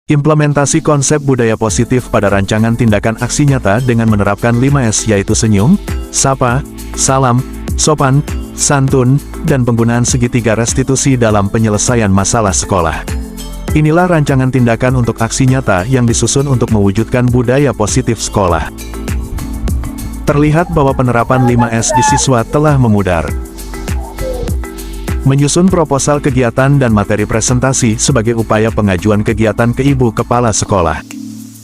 Implementasi konsep budaya positif pada rancangan tindakan aksi nyata dengan menerapkan 5S yaitu senyum, sapa, salam, sopan, santun, dan penggunaan segitiga restitusi dalam penyelesaian masalah sekolah. Inilah rancangan tindakan untuk aksi nyata yang disusun untuk mewujudkan budaya positif sekolah. Terlihat bahwa penerapan 5S di siswa telah memudar. Menyusun proposal kegiatan dan materi presentasi sebagai upaya pengajuan kegiatan ke ibu kepala sekolah.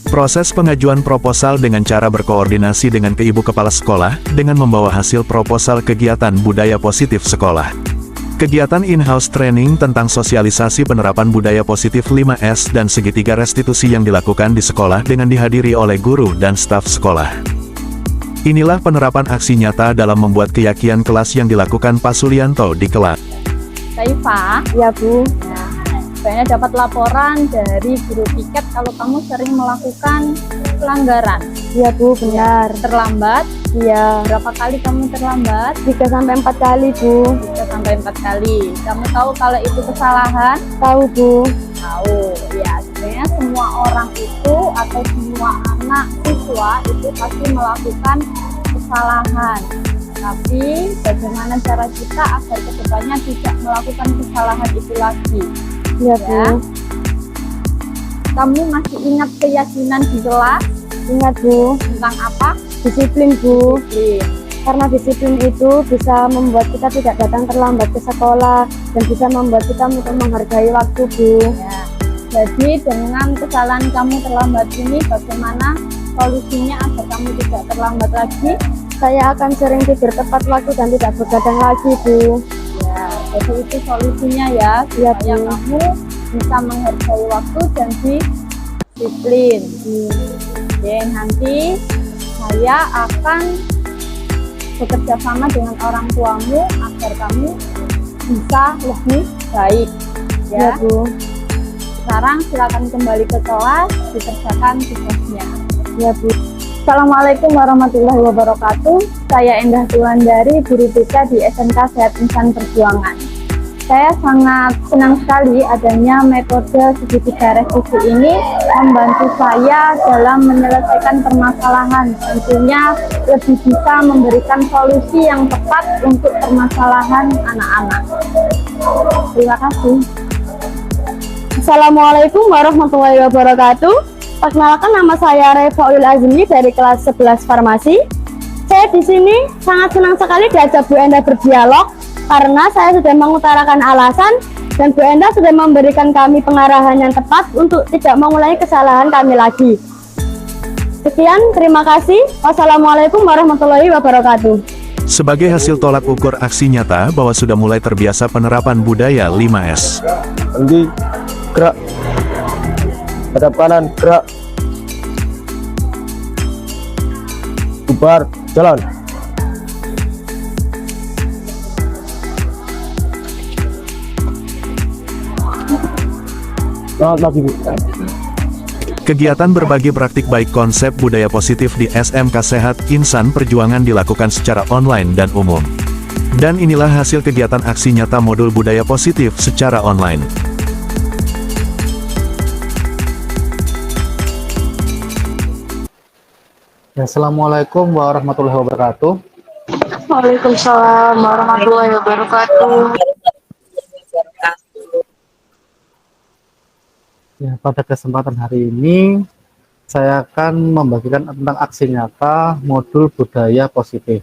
Proses pengajuan proposal dengan cara berkoordinasi dengan ke ibu kepala sekolah, dengan membawa hasil proposal kegiatan budaya positif sekolah. Kegiatan in-house training tentang sosialisasi penerapan budaya positif 5S dan segitiga restitusi yang dilakukan di sekolah dengan dihadiri oleh guru dan staf sekolah. Inilah penerapan aksi nyata dalam membuat keyakinan kelas yang dilakukan Pak Sulianto di kelas. Saifa, Ya Bu, sebenarnya dapat laporan dari guru piket kalau kamu sering melakukan pelanggaran. ya Bu, benar. Terlambat, Iya, berapa kali kamu terlambat? 3-4 kali Bu. 3-4 kali. Kamu tahu kalau itu kesalahan? Tahu Bu. Tahu. Ya, sebenarnya semua orang itu atau semua anak siswa itu pasti melakukan kesalahan. Tapi bagaimana cara kita agar kedepannya tidak melakukan kesalahan itu lagi? Ya Bu. Kamu masih ingat keyakinan di kelas Ingat Bu, tentang apa? disiplin Bu. Disiplin. Karena disiplin itu bisa membuat kita tidak datang terlambat ke sekolah dan bisa membuat kita untuk menghargai waktu Bu. Ya. Jadi dengan kesalahan kamu terlambat ini, bagaimana solusinya agar kamu tidak terlambat lagi? Saya akan sering tidur tepat waktu dan tidak begadang lagi Bu. Ya, jadi itu solusinya ya, Ya, supaya Bu. kamu bisa menghargai waktu dan disiplin. Oke, nanti saya akan bekerja sama dengan orang tuamu agar kamu bisa lebih baik. Ya Ya, Bu. sekarang silakan kembali ke kelas, dikerjakan tugasnya. Ya Bu. Assalamualaikum warahmatullahi wabarakatuh. Saya Endah Tulandari, guru BK di SMK Sehat Insan Perjuangan. Saya sangat senang sekali adanya metode segitiga restitusi ini membantu saya dalam menyelesaikan permasalahan. Tentunya lebih bisa memberikan solusi yang tepat untuk permasalahan anak-anak. Terima kasih. Assalamualaikum warahmatullahi wabarakatuh. Perkenalkan, nama saya Refaul Azmi dari kelas 11 Farmasi. Saya di sini sangat senang sekali diajak Bu Endah berdialog karena saya sudah mengutarakan alasan dan Bu Endah sudah memberikan kami pengarahan yang tepat untuk tidak mengulangi kesalahan kami lagi. Sekian, terima kasih. Wassalamualaikum warahmatullahi wabarakatuh. Sebagai hasil tolak ukur aksi nyata bahwa sudah mulai terbiasa penerapan budaya 5S. Nanti gerak, hadap kanan, gerak, bubar, jalan. Selamat pagi Bu. Kegiatan berbagi praktik baik konsep budaya positif di SMK Sehat Insan Perjuangan dilakukan secara online dan umum. Dan inilah hasil kegiatan aksi nyata modul budaya positif secara online. Assalamualaikum warahmatullahi wabarakatuh. Waalaikumsalam warahmatullahi wabarakatuh. Ya, pada kesempatan hari ini saya akan membagikan tentang aksi nyata modul budaya positif.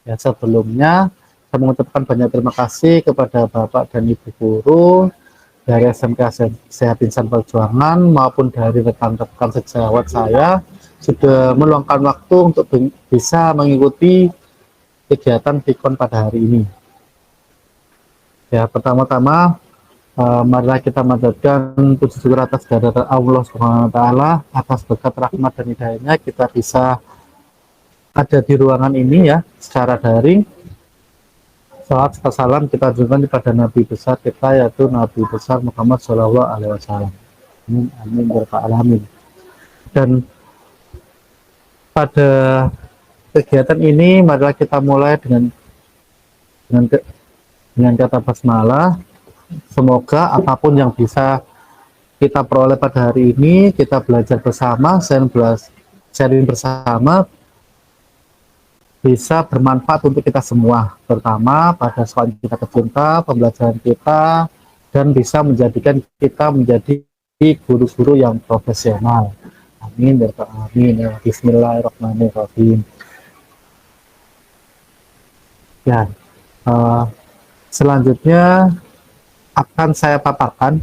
Ya, sebelumnya saya mengucapkan banyak terima kasih kepada Bapak dan Ibu guru dari SMK Sehat Insan Perjuangan maupun dari rekan-rekan sejawat saya sudah meluangkan waktu untuk bisa mengikuti kegiatan Pikon pada hari ini. Ya, pertama-tama marilah kita manjatkan puji syukur atas kehadirat Allah Subhanahu wa taala, atas berkat rahmat dan hidayahnya kita bisa ada di ruangan ini ya secara daring. Salat serta salam kita ajukan kepada Nabi besar kita, yaitu Nabi besar Muhammad Shallallahu Alaihi Wasallam. Amin amin ya rabbal alamin. Dan pada kegiatan ini marilah kita mulai dengan kata basmalah. Semoga apapun yang bisa kita peroleh pada hari ini, kita belajar bersama, sharing bersama, bisa bermanfaat untuk kita semua, terutama pada sekolah kita tercinta, pembelajaran kita, dan bisa menjadikan kita menjadi guru-guru yang profesional. Amin ya Rabbal alamin. Ya, Bismillahirrahmanirrahim. Ya, selanjutnya akan saya paparkan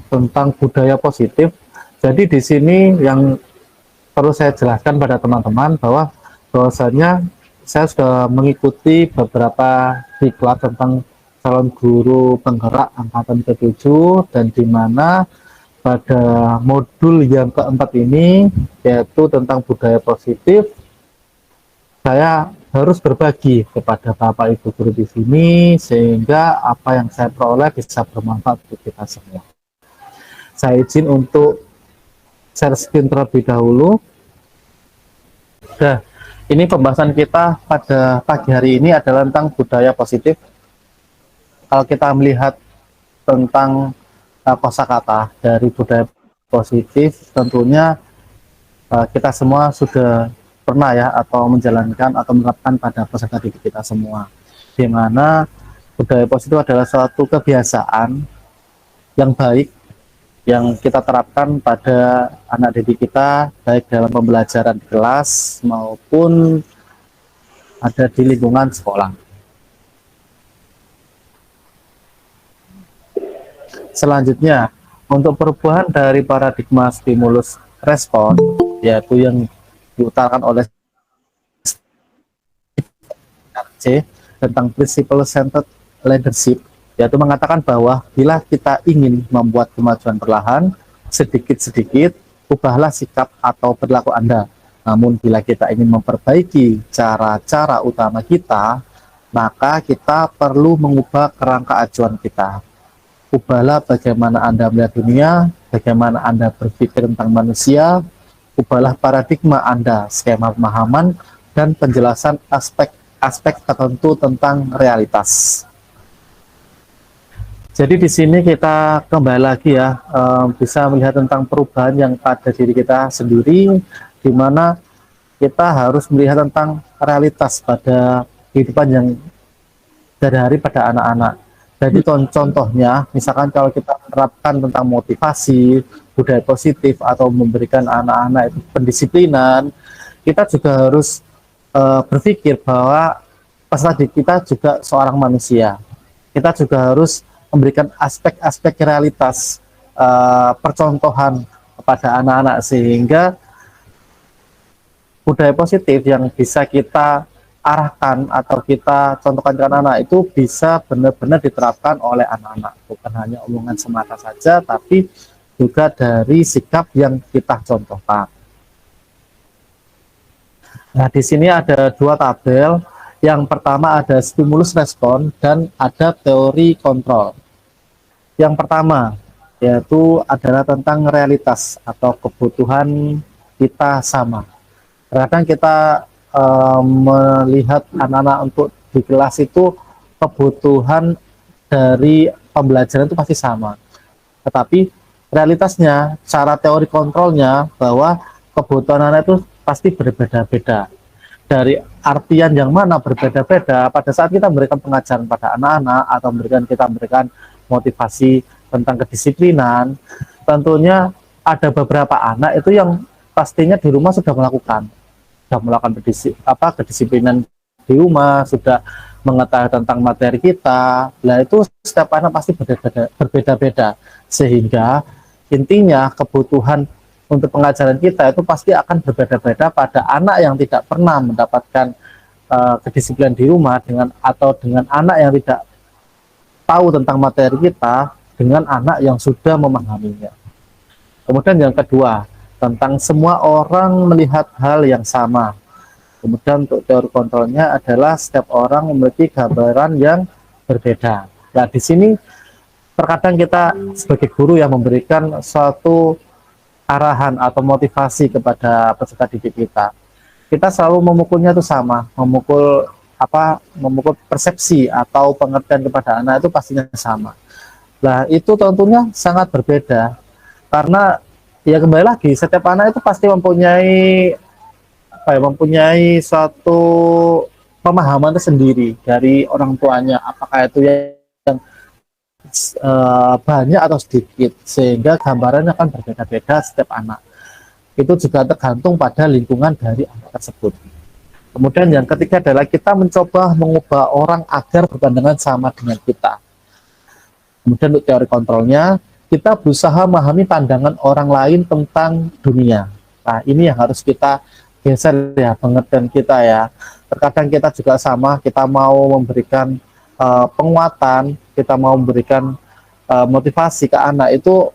tentang budaya positif. Jadi di sini yang perlu saya jelaskan pada teman-teman bahwasanya saya sudah mengikuti beberapa diklat tentang calon guru penggerak angkatan ke-7, dan di mana pada modul yang keempat ini, yaitu tentang budaya positif, saya harus berbagi kepada Bapak Ibu guru di sini sehingga apa yang saya peroleh bisa bermanfaat untuk kita semua. Saya izin untuk share screen terlebih dahulu. Nah, ini pembahasan kita pada pagi hari ini adalah tentang budaya positif. Kalau kita melihat tentang kosakata dari budaya positif, tentunya kita semua sudah pernah ya atau menjalankan atau menerapkan pada peserta didik kita semua, di mana budaya positif adalah suatu kebiasaan yang baik yang kita terapkan pada anak didik kita, baik dalam pembelajaran di kelas maupun ada di lingkungan sekolah. Selanjutnya, untuk perubahan dari paradigma stimulus respon, yaitu yang diutarakan oleh C tentang principle centered leadership, yaitu mengatakan bahwa bila kita ingin membuat kemajuan perlahan, sedikit-sedikit, ubahlah sikap atau perilaku Anda. Namun bila kita ingin memperbaiki cara-cara utama kita, maka kita perlu mengubah kerangka acuan kita. Ubahlah bagaimana Anda melihat dunia, bagaimana Anda berpikir tentang manusia, ubahlah paradigma Anda, skema pemahaman, dan penjelasan aspek-aspek tertentu tentang realitas. Jadi di sini kita kembali lagi ya, bisa melihat tentang perubahan yang pada diri kita sendiri, di mana kita harus melihat tentang realitas pada kehidupan yang sehari-hari pada anak-anak. Jadi contohnya, misalkan kalau kita menerapkan tentang motivasi, budaya positif, atau memberikan anak-anak itu pendisiplinan, kita juga harus berpikir bahwa peserta didik kita juga seorang manusia. Kita juga harus memberikan aspek-aspek realitas percontohan kepada anak-anak, sehingga budaya positif yang bisa kita arahkan atau kita contohkan ke anak-anak itu bisa benar-benar diterapkan oleh anak-anak, bukan hanya omongan semata saja, tapi juga dari sikap yang kita contohkan. Nah, di sini ada dua tabel. Yang pertama ada stimulus respon dan ada teori kontrol. Yang pertama yaitu adalah tentang realitas atau kebutuhan kita sama. Kadang kita melihat anak-anak untuk di kelas itu kebutuhan dari pembelajaran itu pasti sama, tetapi realitasnya cara teori kontrolnya bahwa kebutuhan anak itu pasti berbeda-beda. Dari artian yang mana berbeda-beda, pada saat kita memberikan pengajaran pada anak-anak atau kita memberikan motivasi tentang kedisiplinan, tentunya ada beberapa anak itu yang pastinya di rumah sudah melakukan kedisiplinan di rumah, sudah mengetahui tentang materi kita. Nah, itu setiap anak pasti berbeda-beda, sehingga intinya kebutuhan untuk pengajaran kita itu pasti akan berbeda-beda pada anak yang tidak pernah mendapatkan kedisiplinan di rumah dengan anak yang tidak tahu tentang materi kita dengan anak yang sudah memahaminya. Kemudian yang kedua, tentang semua orang melihat hal yang sama. Kemudian untuk teori kontrolnya adalah setiap orang memiliki gambaran yang berbeda. Nah, di sini terkadang kita sebagai guru yang memberikan suatu arahan atau motivasi kepada peserta didik kita. Kita selalu memukulnya itu sama, memukul persepsi atau pengertian kepada anak itu pastinya sama. Nah, itu tentunya sangat berbeda karena ya kembali lagi setiap anak itu pasti mempunyai mempunyai suatu pemahaman tersendiri dari orang tuanya, apakah itu yang banyak atau sedikit, sehingga gambarannya akan berbeda-beda setiap anak. Itu juga tergantung pada lingkungan dari anak tersebut. Kemudian yang ketiga adalah kita mencoba mengubah orang agar berpandangan sama dengan kita. Kemudian untuk teori kontrolnya, kita berusaha memahami pandangan orang lain tentang dunia. Nah, ini yang harus kita geser ya, pengertian kita ya. Terkadang kita juga sama, kita mau memberikan penguatan, kita mau memberikan motivasi ke anak, itu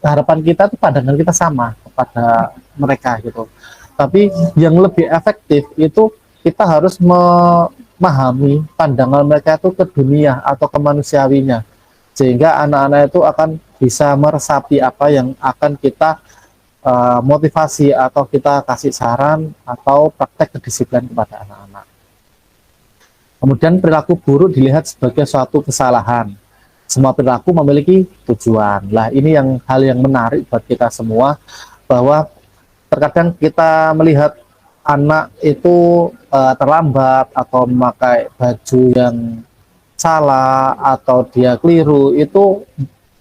harapan kita tuh pandangan kita sama kepada mereka gitu. Tapi yang lebih efektif itu kita harus memahami pandangan mereka itu ke dunia atau ke manusiawinya, sehingga anak-anak itu akan bisa meresapi apa yang akan kita motivasi atau kita kasih saran atau praktek kedisiplinan kepada anak-anak. Kemudian perilaku buruk dilihat sebagai suatu kesalahan. Semua perilaku memiliki tujuan. Lah, ini yang hal yang menarik buat kita semua, bahwa terkadang kita melihat anak itu terlambat atau memakai baju yang salah atau dia keliru, itu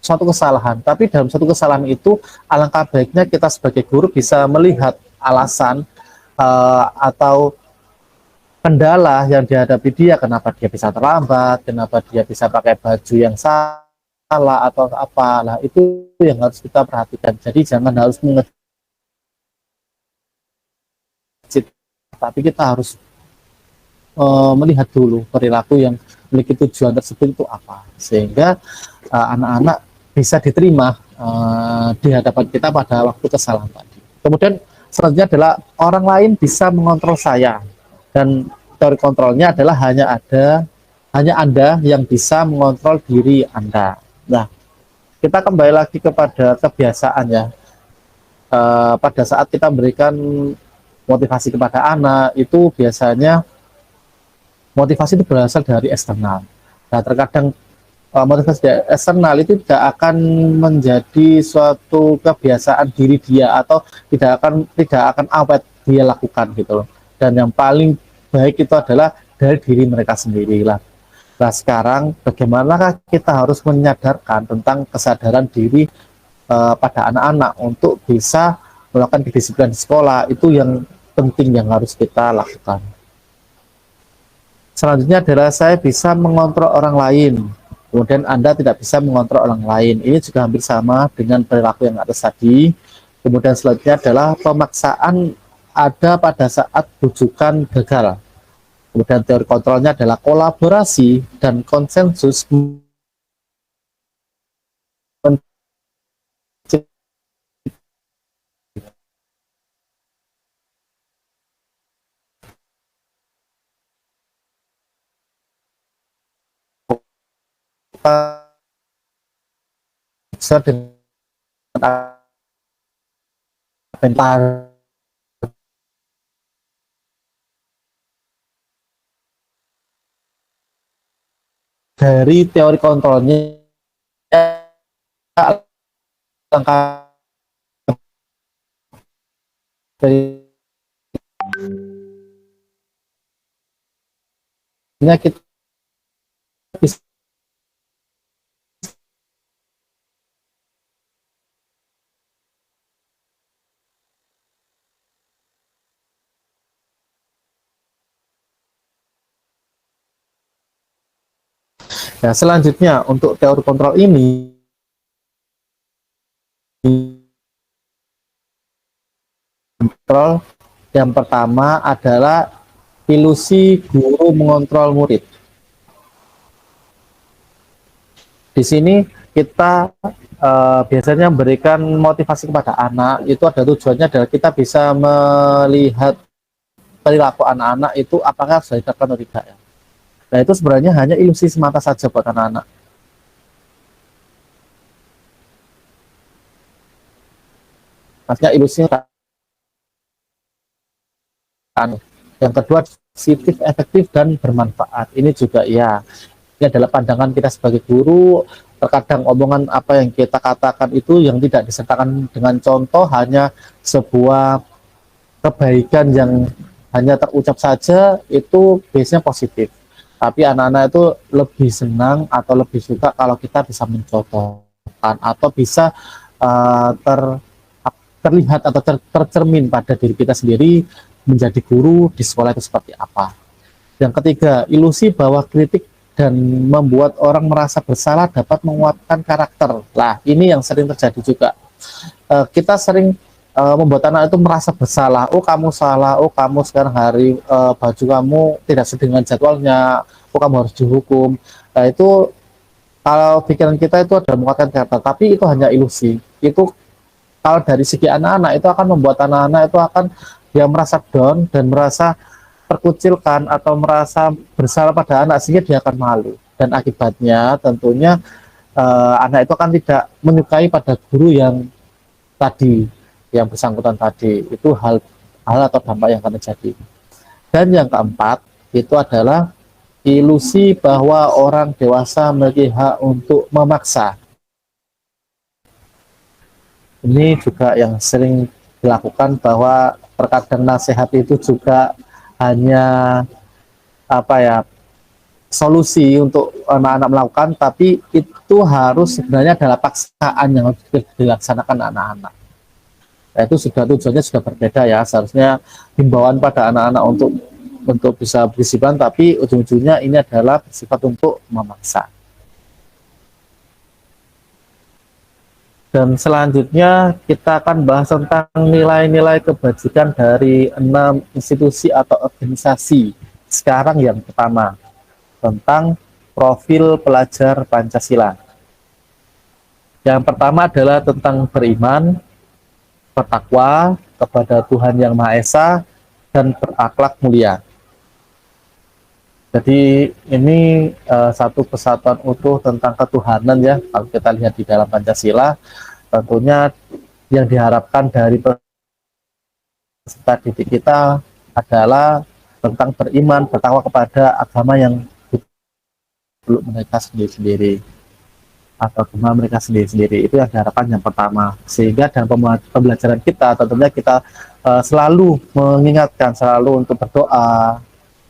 suatu kesalahan. Tapi dalam suatu kesalahan itu alangkah baiknya kita sebagai guru bisa melihat alasan atau kendala yang dihadapi dia, kenapa dia bisa terlambat, kenapa dia bisa pakai baju yang salah atau apa. Lah, itu yang harus kita perhatikan. Jadi jangan harus mengejut, tapi kita harus melihat dulu perilaku yang memiliki tujuan tersebut itu apa, sehingga anak-anak bisa diterima di hadapan kita pada waktu kesalahan tadi. Kemudian selanjutnya adalah orang lain bisa mengontrol saya, dan teori kontrolnya adalah hanya Anda yang bisa mengontrol diri Anda. Nah, kita kembali lagi kepada kebiasaan ya. Pada saat kita memberikan motivasi kepada anak, itu biasanya motivasi itu berasal dari eksternal. Nah, terkadang motivasi dari eksternal itu tidak akan menjadi suatu kebiasaan diri dia, atau tidak akan awet dia lakukan gitu loh. Dan yang paling baik itu adalah dari diri mereka sendiri lah. Nah, sekarang bagaimanakah kita harus menyadarkan tentang kesadaran diri pada anak-anak untuk bisa melakukan kedisiplinan di sekolah? Itu yang penting yang harus kita lakukan. Selanjutnya adalah saya bisa mengontrol orang lain, kemudian Anda tidak bisa mengontrol orang lain. Ini juga hampir sama dengan perilaku yang atas tadi. Kemudian selanjutnya adalah pemaksaan ada pada saat bujukan gagal. Kemudian teori kontrolnya adalah kolaborasi dan konsensus dengan dari teori kontrolnya, langkah dari kita bisa Nah, selanjutnya untuk teori kontrol ini kontrol yang pertama adalah ilusi guru mengontrol murid. Di sini kita biasanya memberikan motivasi kepada anak, itu ada tujuannya adalah kita bisa melihat perilaku anak-anak itu apakah sudah diterapkan atau tidak ya. Nah, itu sebenarnya hanya ilusi semata saja buat anak-anak. Maksudnya ilusinya. Yang kedua, positif, efektif, dan bermanfaat. Ini juga ya, Ini adalah pandangan kita sebagai guru. Terkadang omongan apa yang kita katakan itu yang tidak disertakan dengan contoh, hanya sebuah kebaikan yang hanya terucap saja, itu biasanya positif. Tapi anak-anak itu lebih senang atau lebih suka kalau kita bisa mencontohkan atau bisa terlihat atau tercermin pada diri kita sendiri menjadi guru di sekolah itu seperti apa. Yang ketiga, ilusi bahwa kritik dan membuat orang merasa bersalah dapat menguatkan karakter. Lah, ini yang sering terjadi juga. Kita sering membuat anak itu merasa bersalah. Oh, kamu salah. Oh, kamu sekarang hari baju kamu tidak sesuai dengan jadwalnya. Oh, kamu harus dihukum. Nah, itu kalau pikiran kita itu ada menguatkan karakter, tapi itu hanya ilusi. Itu kalau dari segi anak-anak itu akan membuat anak-anak itu akan dia merasa down dan merasa terkucilkan atau merasa bersalah pada anak, sehingga dia akan malu, dan akibatnya tentunya anak itu akan tidak menyukai pada guru yang tadi, yang bersangkutan tadi. Itu hal atau dampak yang akan terjadi. Dan yang keempat itu adalah ilusi bahwa orang dewasa memiliki hak untuk memaksa. Ini juga yang sering dilakukan, bahwa terkadang nasihat itu juga hanya solusi untuk anak-anak melakukan, tapi itu harus sebenarnya adalah paksaan yang harus dilaksanakan anak-anak. Nah, itu sudah tujuannya sudah berbeda ya. Seharusnya himbauan pada anak-anak untuk bisa berdisiplin, tapi ujung-ujungnya ini adalah bersifat untuk memaksa. Dan selanjutnya kita akan bahas tentang nilai-nilai kebajikan dari 6 institusi atau organisasi. Sekarang yang pertama, tentang profil pelajar Pancasila. Yang pertama adalah tentang beriman, bertakwa kepada Tuhan Yang Maha Esa, dan berakhlak mulia. Jadi ini satu kesatuan utuh tentang ketuhanan ya. Kalau kita lihat di dalam Pancasila, tentunya yang diharapkan dari peserta didik kita adalah tentang beriman, bertakwa kepada agama yang belum mereka sendiri-sendiri, atau agama mereka sendiri-sendiri. Itu yang diharapkan yang pertama. Sehingga dalam pembelajaran kita tentunya kita selalu mengingatkan, selalu untuk berdoa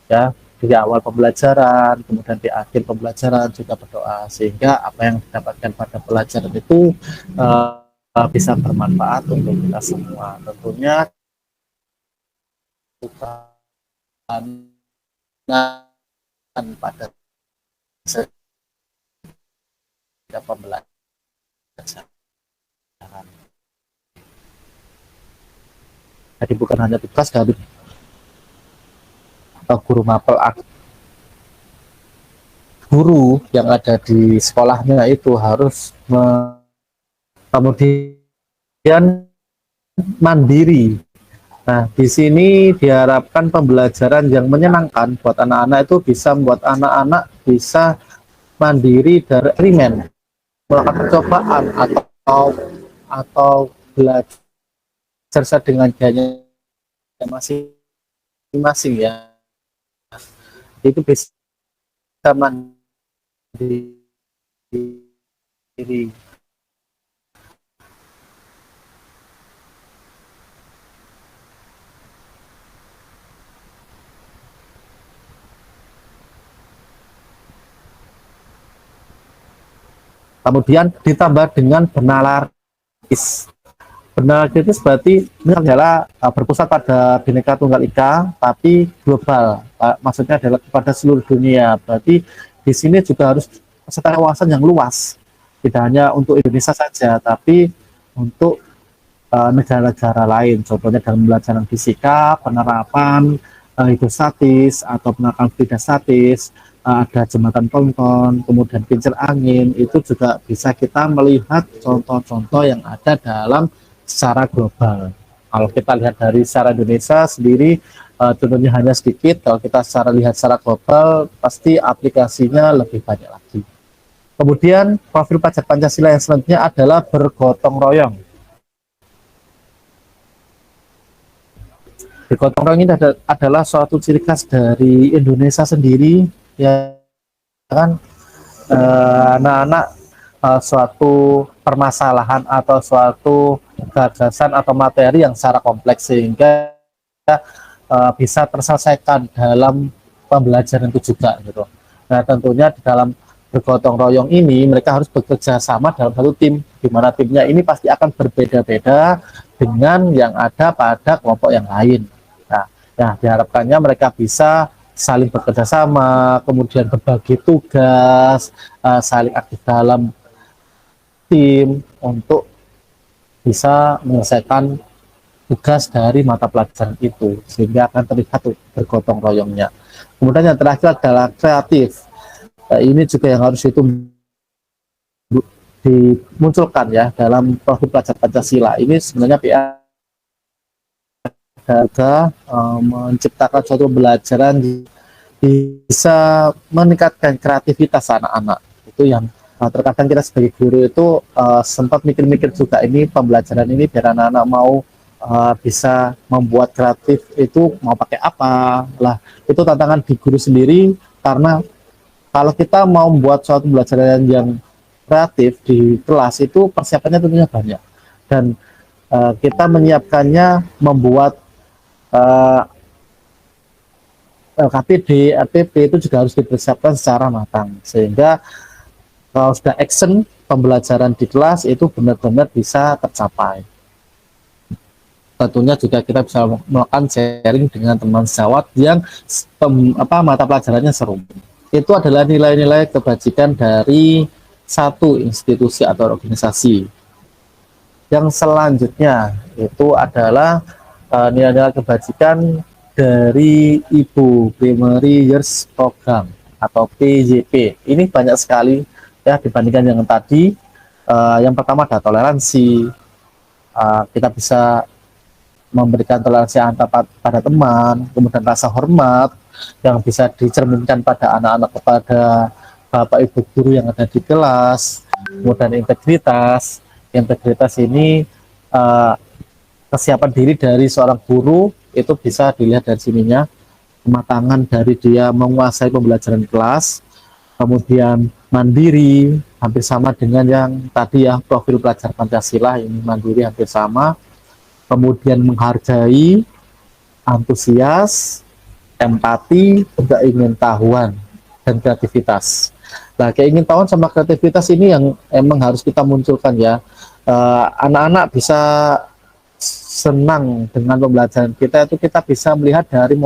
ya, di awal pembelajaran, kemudian di akhir pembelajaran juga berdoa, sehingga apa yang didapatkan pada pelajaran itu bisa bermanfaat untuk kita semua. Tentunya bukan pada setiap pembelajaran. Jadi bukan hanya tugas dari guru mapel, guru yang ada di sekolahnya itu harus kemudian mandiri. Nah, di sini diharapkan pembelajaran yang menyenangkan buat anak-anak itu bisa membuat anak-anak bisa mandiri dari eksperimen, melakukan percobaan atau belajar dengan gaya masing-masing ya. Itu bisa mandiri. Kemudian ditambah dengan benalar kritis. Benalar kritis berarti ini adalah berpusat pada Bhinneka Tunggal Ika, tapi global. Maksudnya adalah kepada seluruh dunia. Berarti di sini juga harus serta wawasan yang luas. Tidak hanya untuk Indonesia saja, tapi untuk negara-negara lain. Contohnya dalam pembelajaran fisika, penerapan hidrostatis atau penerapan fluidostatis, ada jembatan ponton, kemudian kincir angin. Itu juga bisa kita melihat contoh-contoh yang ada dalam secara global. Kalau kita lihat dari secara Indonesia sendiri, tentunya hanya sedikit. Kalau kita lihat secara global, pasti aplikasinya lebih banyak lagi. Kemudian profil pelajar Pancasila yang selanjutnya adalah bergotong royong. Bergotong royong ini adalah suatu ciri khas dari Indonesia sendiri, ya kan. anak-anak suatu permasalahan atau suatu gagasan atau materi yang secara kompleks sehingga bisa terselesaikan dalam pembelajaran itu juga gitu. Nah tentunya di dalam bergotong royong ini mereka harus bekerja sama dalam satu tim, di mana timnya ini pasti akan berbeda-beda dengan yang ada pada kelompok yang lain. Nah, diharapkannya mereka bisa saling bekerja sama, kemudian berbagi tugas, saling aktif dalam tim untuk bisa menyelesaikan tugas dari mata pelajaran itu, sehingga akan terlihat bergotong royongnya. Kemudian yang terakhir adalah kreatif. Ini juga yang harus dimunculkan ya dalam profil pelajar Pancasila. Ini sebenarnya PR menciptakan suatu pembelajaran bisa meningkatkan kreativitas anak-anak. Itu yang terkadang kita sebagai guru itu sempat mikir-mikir juga, ini pembelajaran ini biar anak-anak mau bisa membuat kreatif itu mau pakai apa lah, itu tantangan di guru sendiri, karena kalau kita mau membuat suatu pembelajaran yang kreatif di kelas itu persiapannya tentunya banyak, dan kita menyiapkannya membuat LKPD, RPP itu juga harus dipersiapkan secara matang, sehingga kalau sudah action pembelajaran di kelas itu benar-benar bisa tercapai. Tentunya juga kita bisa melakukan sharing dengan teman sejawat yang mata pelajarannya seru. Itu adalah nilai-nilai kebajikan dari satu institusi atau organisasi. Yang selanjutnya itu adalah nilai-nilai kebajikan dari Ibu Primary Years Program atau PYP. Ini banyak sekali ya dibandingkan yang tadi. Yang pertama ada toleransi. Kita bisa memberikan toleransi pada teman, kemudian rasa hormat yang bisa dicerminkan pada anak-anak kepada Bapak Ibu guru yang ada di kelas, kemudian integritas. Integritas ini kesiapan diri dari seorang guru itu bisa dilihat dari sininya, kematangan dari dia menguasai pembelajaran kelas, kemudian mandiri, hampir sama dengan yang tadi ya, profil pelajar Pancasila ini mandiri hampir sama, kemudian menghargai, antusias, empati, keingintahuan, dan kreativitas. Nah, keingintahuan sama kreativitas ini yang emang harus kita munculkan ya. Anak-anak bisa senang dengan pembelajaran kita itu kita bisa melihat dari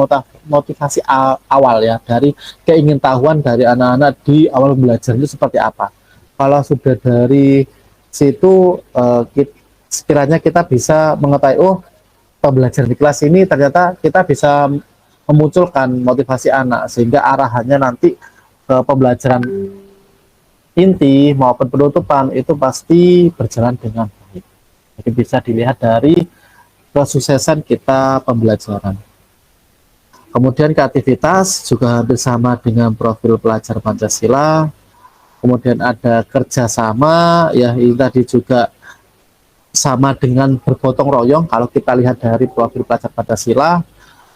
motivasi awal ya, dari keingintahuan dari anak-anak di awal belajar itu seperti apa. Kalau sudah dari situ sekiranya kita bisa mengetahui, oh pembelajaran di kelas ini ternyata kita bisa memunculkan motivasi anak, sehingga arahannya nanti ke pembelajaran inti maupun penutupan itu pasti berjalan dengan baik. Jadi bisa dilihat dari kesuksesan kita pembelajaran. Kemudian kreativitas juga hampir sama dengan profil pelajar Pancasila. Kemudian ada kerjasama, ya ini tadi juga sama dengan bergotong royong kalau kita lihat dari profil pelajar Pancasila.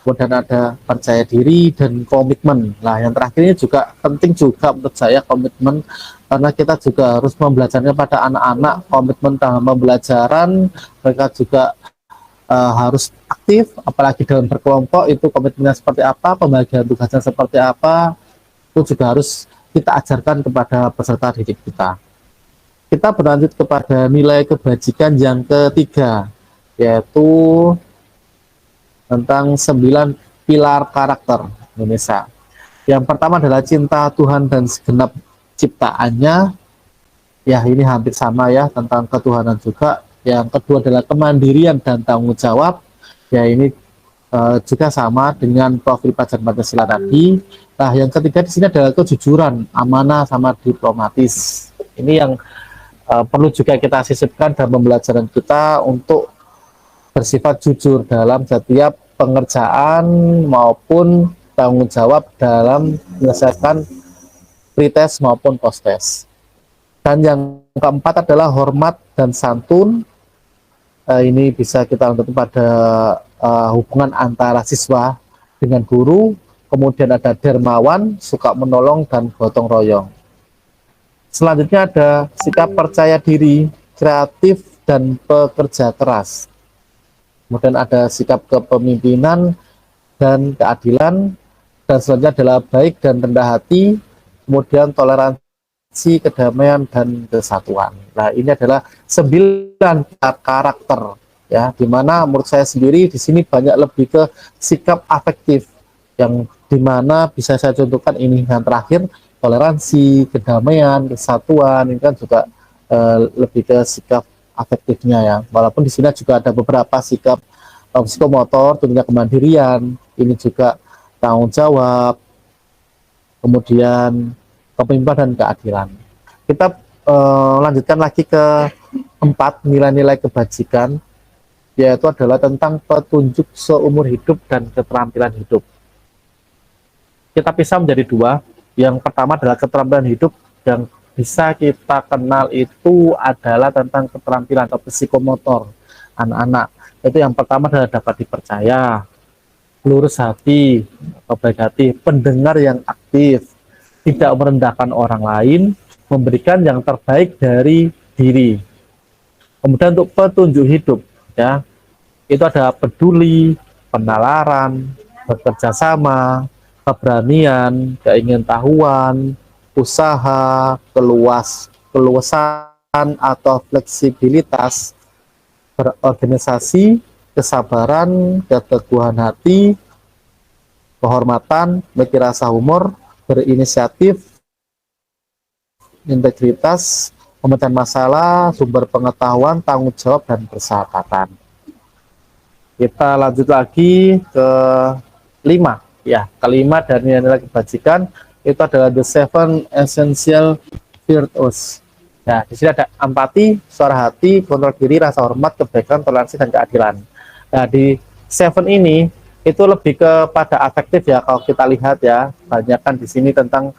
Kemudian ada percaya diri dan komitmen. Nah, yang terakhir ini juga penting juga menurut saya, komitmen, karena kita juga harus membelajarnya pada anak-anak. Komitmen dalam pembelajaran, mereka juga harus aktif, apalagi dalam berkelompok itu komitmennya seperti apa, pembagian tugasnya seperti apa, itu juga harus kita ajarkan kepada peserta didik kita. Kita berlanjut kepada nilai kebajikan yang ketiga, yaitu tentang 9 pilar karakter Indonesia. Yang pertama adalah cinta Tuhan dan segenap ciptaannya. Ya, ini hampir sama ya, tentang ketuhanan juga. Yang kedua adalah kemandirian dan tanggung jawab. Ya, ini juga sama dengan profil pelajar Pancasila tadi. Nah, yang ketiga di sini adalah kejujuran, amanah, sama diplomatis. Ini yang perlu juga kita sisipkan dalam pembelajaran kita untuk bersifat jujur dalam setiap pengerjaan maupun tanggung jawab dalam menyelesaikan pretest maupun posttest. Dan yang keempat adalah hormat dan santun. Ini bisa kita lihat pada hubungan antara siswa dengan guru. Kemudian ada dermawan, suka menolong, dan gotong royong. Selanjutnya ada sikap percaya diri, kreatif, dan pekerja keras. Kemudian ada sikap kepemimpinan dan keadilan, dan selanjutnya adalah baik dan rendah hati, kemudian toleransi, kedamaian, dan kesatuan. Nah, ini adalah 9 karakter ya, dimana menurut saya sendiri di sini banyak lebih ke sikap afektif, yang dimana bisa saya contohkan ini yang terakhir, toleransi, kedamaian, kesatuan, ini kan juga lebih ke sikap afektifnya ya. Walaupun di sini juga ada beberapa sikap psikomotor, tentunya kemandirian, ini juga tanggung jawab, kemudian kepemimpinan dan keadilan. Kita lanjutkan lagi ke 4 nilai-nilai kebajikan, yaitu adalah tentang petunjuk seumur hidup dan keterampilan hidup. Kita pisah menjadi 2. Yang pertama adalah keterampilan hidup, yang bisa kita kenal itu adalah tentang keterampilan atau psikomotor anak-anak. Itu yang pertama adalah dapat dipercaya, lurus hati atau baik hati, pendengar yang aktif, tidak merendahkan orang lain, memberikan yang terbaik dari diri. Kemudian untuk petunjuk hidup ya, itu ada peduli, penalaran, bekerja sama, keberanian, keingintahuan, usaha, keluasan atau fleksibilitas, berorganisasi, kesabaran, keteguhan hati, kehormatan, memiliki rasa humor, berinisiatif, integritas, pemecahan masalah, sumber pengetahuan, tanggung jawab, dan persahabatan. Kita lanjut lagi ke 5 ya, kelima dari nilai kebajikan itu adalah the 7 essential virtues. Nah, di sini ada empati, suara hati, kontrol diri, rasa hormat, kebaikan, toleransi, dan keadilan. Nah, di 7 ini itu lebih kepada afektif ya, kalau kita lihat ya, banyak kan di sini tentang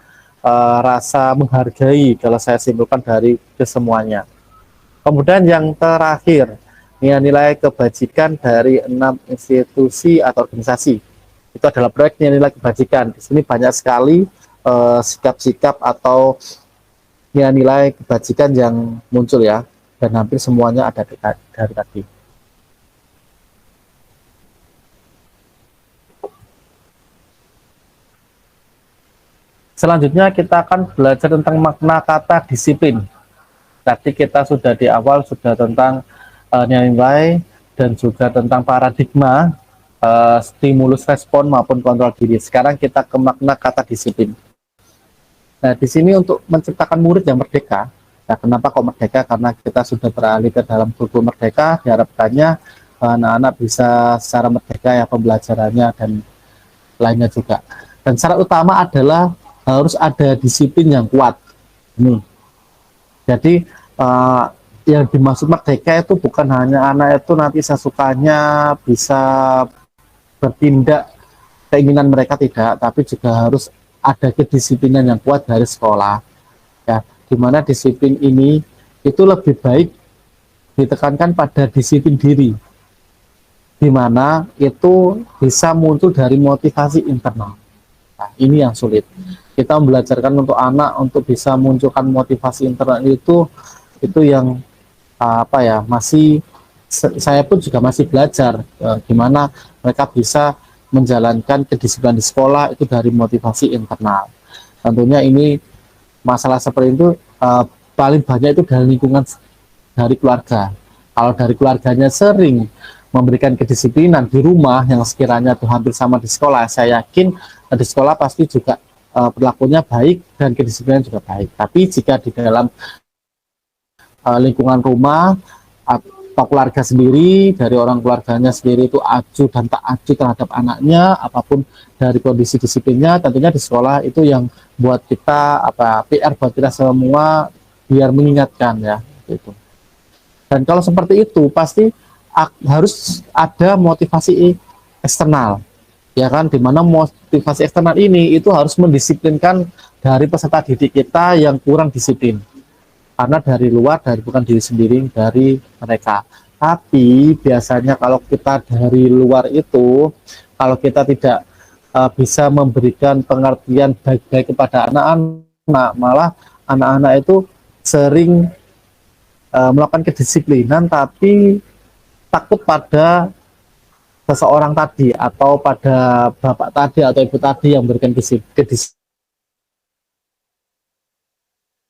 rasa menghargai, kalau saya simpulkan dari kesemuanya. Kemudian yang terakhir, nilai kebajikan dari 6 institusi atau organisasi. Itu adalah proyek nilai kebajikan. Di sini banyak sekali sikap-sikap atau nilai kebajikan yang muncul ya, dan hampir semuanya ada dari tadi. Selanjutnya kita akan belajar tentang makna kata disiplin. Tadi kita sudah di awal sudah tentang nilai dan juga tentang paradigma, stimulus respon maupun kontrol diri. Sekarang kita ke makna kata disiplin. Nah, di sini untuk menciptakan murid yang merdeka. Nah, kenapa kok merdeka? Karena kita sudah beralih ke dalam kurikulum merdeka, diharapkannya anak-anak bisa secara merdeka ya pembelajarannya dan lainnya juga. Dan syarat utama adalah harus ada disiplin yang kuat. Ini. Jadi yang dimaksud merdeka itu bukan hanya anak itu nanti sesukanya bisa bertindak keinginan mereka, tidak, tapi juga harus ada kedisiplinan yang kuat dari sekolah ya, dimana disiplin ini itu lebih baik ditekankan pada disiplin diri, dimana itu bisa muncul dari motivasi internal. Nah, ini yang sulit, kita belajarkan untuk anak untuk bisa munculkan motivasi internal itu yang apa ya, masih saya pun juga masih belajar gimana mereka bisa menjalankan kedisiplinan di sekolah itu dari motivasi internal. Tentunya ini masalah seperti itu paling banyak itu dari lingkungan, dari keluarga. Kalau dari keluarganya sering memberikan kedisiplinan di rumah yang sekiranya itu hampir sama di sekolah, saya yakin di sekolah pasti juga perilakunya baik dan kedisiplinan juga baik. Tapi jika di dalam lingkungan rumah atau keluarga sendiri, dari orang keluarganya sendiri itu acuh dan tak acuh terhadap anaknya, apapun dari kondisi disiplinnya, tentunya di sekolah itu yang buat kita PR buat kita semua biar mengingatkan ya gitu. Dan kalau seperti itu pasti harus ada motivasi eksternal ya kan, dimana motivasi eksternal ini itu harus mendisiplinkan dari peserta didik kita yang kurang disiplin. Karena dari luar, dari bukan diri sendiri, dari mereka. Tapi biasanya kalau kita dari luar itu, kalau kita tidak bisa memberikan pengertian baik-baik kepada anak-anak, malah anak-anak itu sering melakukan kedisiplinan tapi takut pada seseorang tadi atau pada bapak tadi atau ibu tadi yang memberikan kedisiplinan.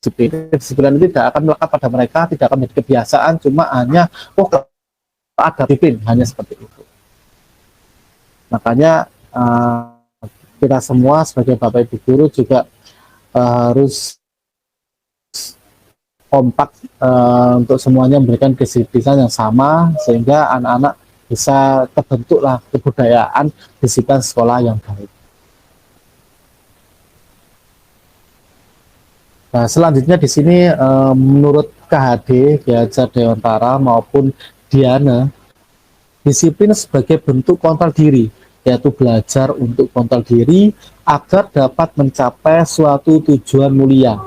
Kedisiplinan itu tidak akan melekat pada mereka, tidak akan menjadi kebiasaan, cuma hanya ada disiplin, hanya seperti itu. Makanya kita semua sebagai bapak ibu guru juga harus kompak untuk semuanya memberikan disiplin yang sama sehingga anak-anak bisa terbentuklah kebudayaan disiplin sekolah yang baik. Nah, selanjutnya di sini menurut KHD Ki Hajar Dewantara maupun Diana, disiplin sebagai bentuk kontrol diri, yaitu belajar untuk kontrol diri agar dapat mencapai suatu tujuan mulia.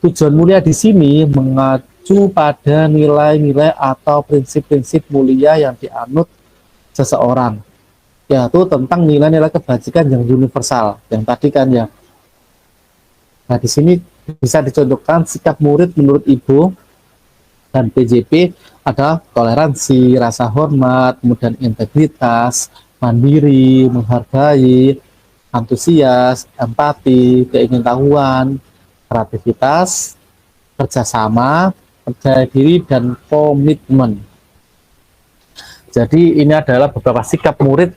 Tujuan mulia di sini mengacu pada nilai-nilai atau prinsip-prinsip mulia yang dianut seseorang, yaitu tentang nilai-nilai kebajikan yang universal, yang tadi kan ya. Nah, di sini bisa dicontohkan sikap murid menurut Ibu dan PJP ada toleransi, rasa hormat, kemudian integritas, mandiri, menghargai, antusias, empati, keingintahuan, kreativitas, kerjasama, percaya diri, dan komitmen. Jadi ini adalah beberapa sikap murid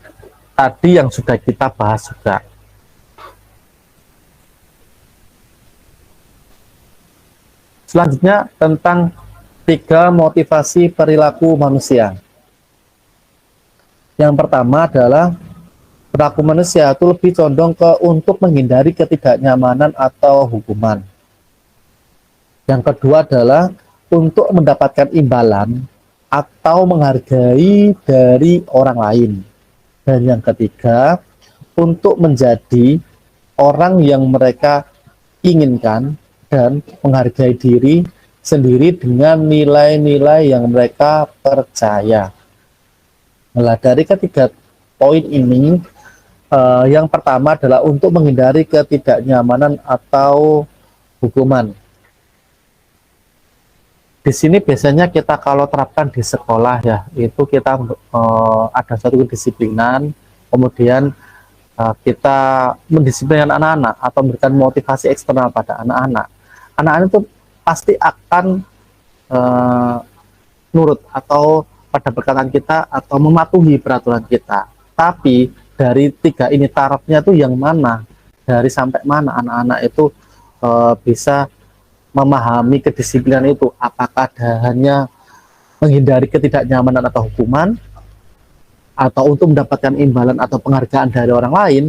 tadi yang sudah kita bahas juga. Selanjutnya tentang 3 motivasi perilaku manusia. Yang pertama adalah perilaku manusia itu lebih condong untuk menghindari ketidaknyamanan atau hukuman. Yang kedua adalah untuk mendapatkan imbalan atau menghargai dari orang lain. Dan yang ketiga, untuk menjadi orang yang mereka inginkan dan menghargai diri sendiri dengan nilai-nilai yang mereka percaya. Nah, dari ketiga poin ini, yang pertama adalah untuk menghindari ketidaknyamanan atau hukuman. Di sini biasanya kita kalau terapkan di sekolah ya, itu kita ada satu kedisiplinan, kemudian kita mendisiplinkan anak-anak atau memberikan motivasi eksternal pada anak-anak. Anak-anak itu pasti akan nurut atau pada perkataan kita atau mematuhi peraturan kita. Tapi dari 3 ini tarafnya itu yang mana? Dari sampai mana anak-anak itu bisa memahami kedisiplinan itu? Apakah hanya menghindari ketidaknyamanan atau hukuman, atau untuk mendapatkan imbalan atau penghargaan dari orang lain,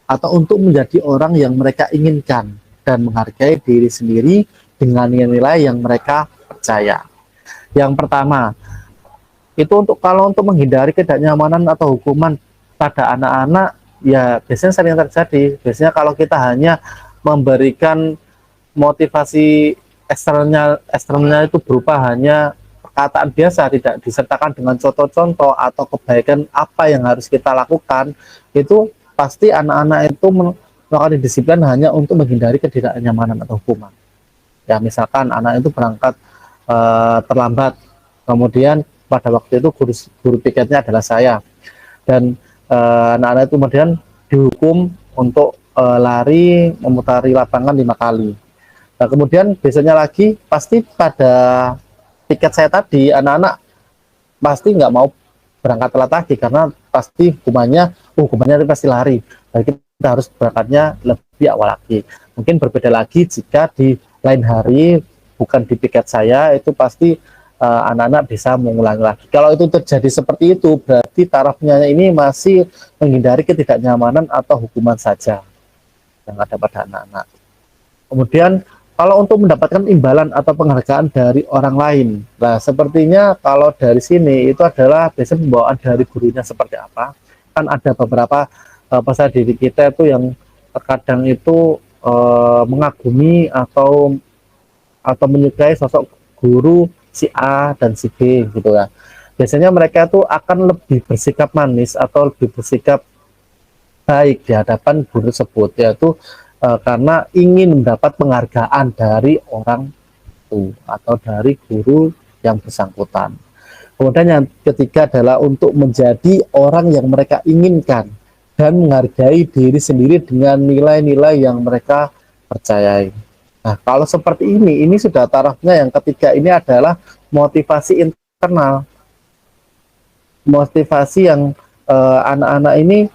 atau untuk menjadi orang yang mereka inginkan dan menghargai diri sendiri dengan nilai yang mereka percaya. Yang pertama, itu kalau untuk menghindari ketidaknyamanan atau hukuman pada anak-anak, ya biasanya sering terjadi. Biasanya kalau kita hanya memberikan motivasi eksternalnya itu berupa hanya perkataan biasa, tidak disertakan dengan contoh-contoh atau kebaikan apa yang harus kita lakukan, itu pasti anak-anak itu melakukan disiplin hanya untuk menghindari ketidaknyamanan atau hukuman. Ya, misalkan anak itu berangkat terlambat, kemudian pada waktu itu guru piketnya adalah saya, dan anak-anak itu kemudian dihukum untuk lari memutari lapangan 5 kali. Nah, kemudian biasanya lagi pasti pada piket saya tadi anak-anak pasti nggak mau berangkat telat lagi karena pasti hukumannya pasti lari. Nah, kita harus berangkatnya lebih awal lagi. Mungkin berbeda lagi jika di lain hari bukan di piket saya, itu pasti anak-anak bisa mengulangi lagi. Kalau itu terjadi seperti itu, berarti tarafnya ini masih menghindari ketidaknyamanan atau hukuman saja yang ada pada anak-anak. Kemudian kalau untuk mendapatkan imbalan atau penghargaan dari orang lain, nah sepertinya kalau dari sini itu adalah biasanya pembawaan dari gurunya seperti apa. Kan ada beberapa peserta didik kita itu yang terkadang itu mengagumi atau menyukai sosok guru si A dan si B gitu ya. Biasanya mereka itu akan lebih bersikap manis atau lebih bersikap baik di hadapan guru tersebut, yaitu karena ingin mendapat penghargaan dari orang tua atau dari guru yang bersangkutan. Kemudian yang ketiga adalah untuk menjadi orang yang mereka inginkan dan menghargai diri sendiri dengan nilai-nilai yang mereka percayai. Nah, kalau seperti ini sudah tarafnya yang ketiga, ini adalah motivasi internal. Motivasi yang anak-anak ini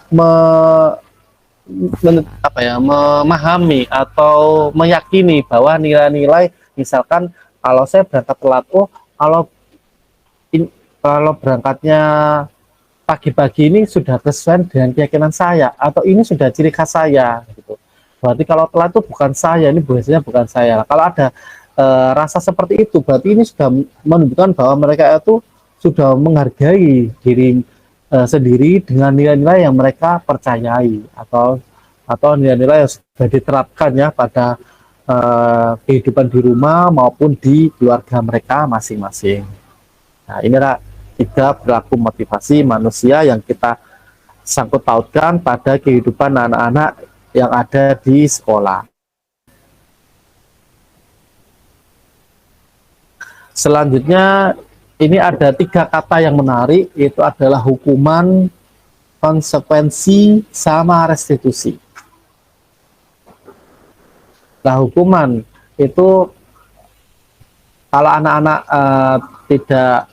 memahami atau meyakini bahwa nilai-nilai, misalkan kalau saya berangkat telat, kalau berangkatnya pagi-pagi ini sudah sesuai dengan keyakinan saya, atau ini sudah ciri khas saya gitu. Berarti kalau telat itu bukan saya, ini biasanya bukan saya. Kalau ada rasa seperti itu, berarti ini sudah menunjukkan bahwa mereka itu sudah menghargai diri sendiri dengan nilai-nilai yang mereka percayai, atau nilai-nilai yang sudah diterapkan ya pada kehidupan di rumah maupun di keluarga mereka masing-masing. Nah, inilah 3 perilaku motivasi manusia yang kita sangkut pautkan pada kehidupan anak-anak yang ada di sekolah. Selanjutnya, ini ada 3 kata yang menarik, yaitu adalah hukuman, konsekuensi, sama restitusi. Nah, hukuman itu kalau anak-anak tidak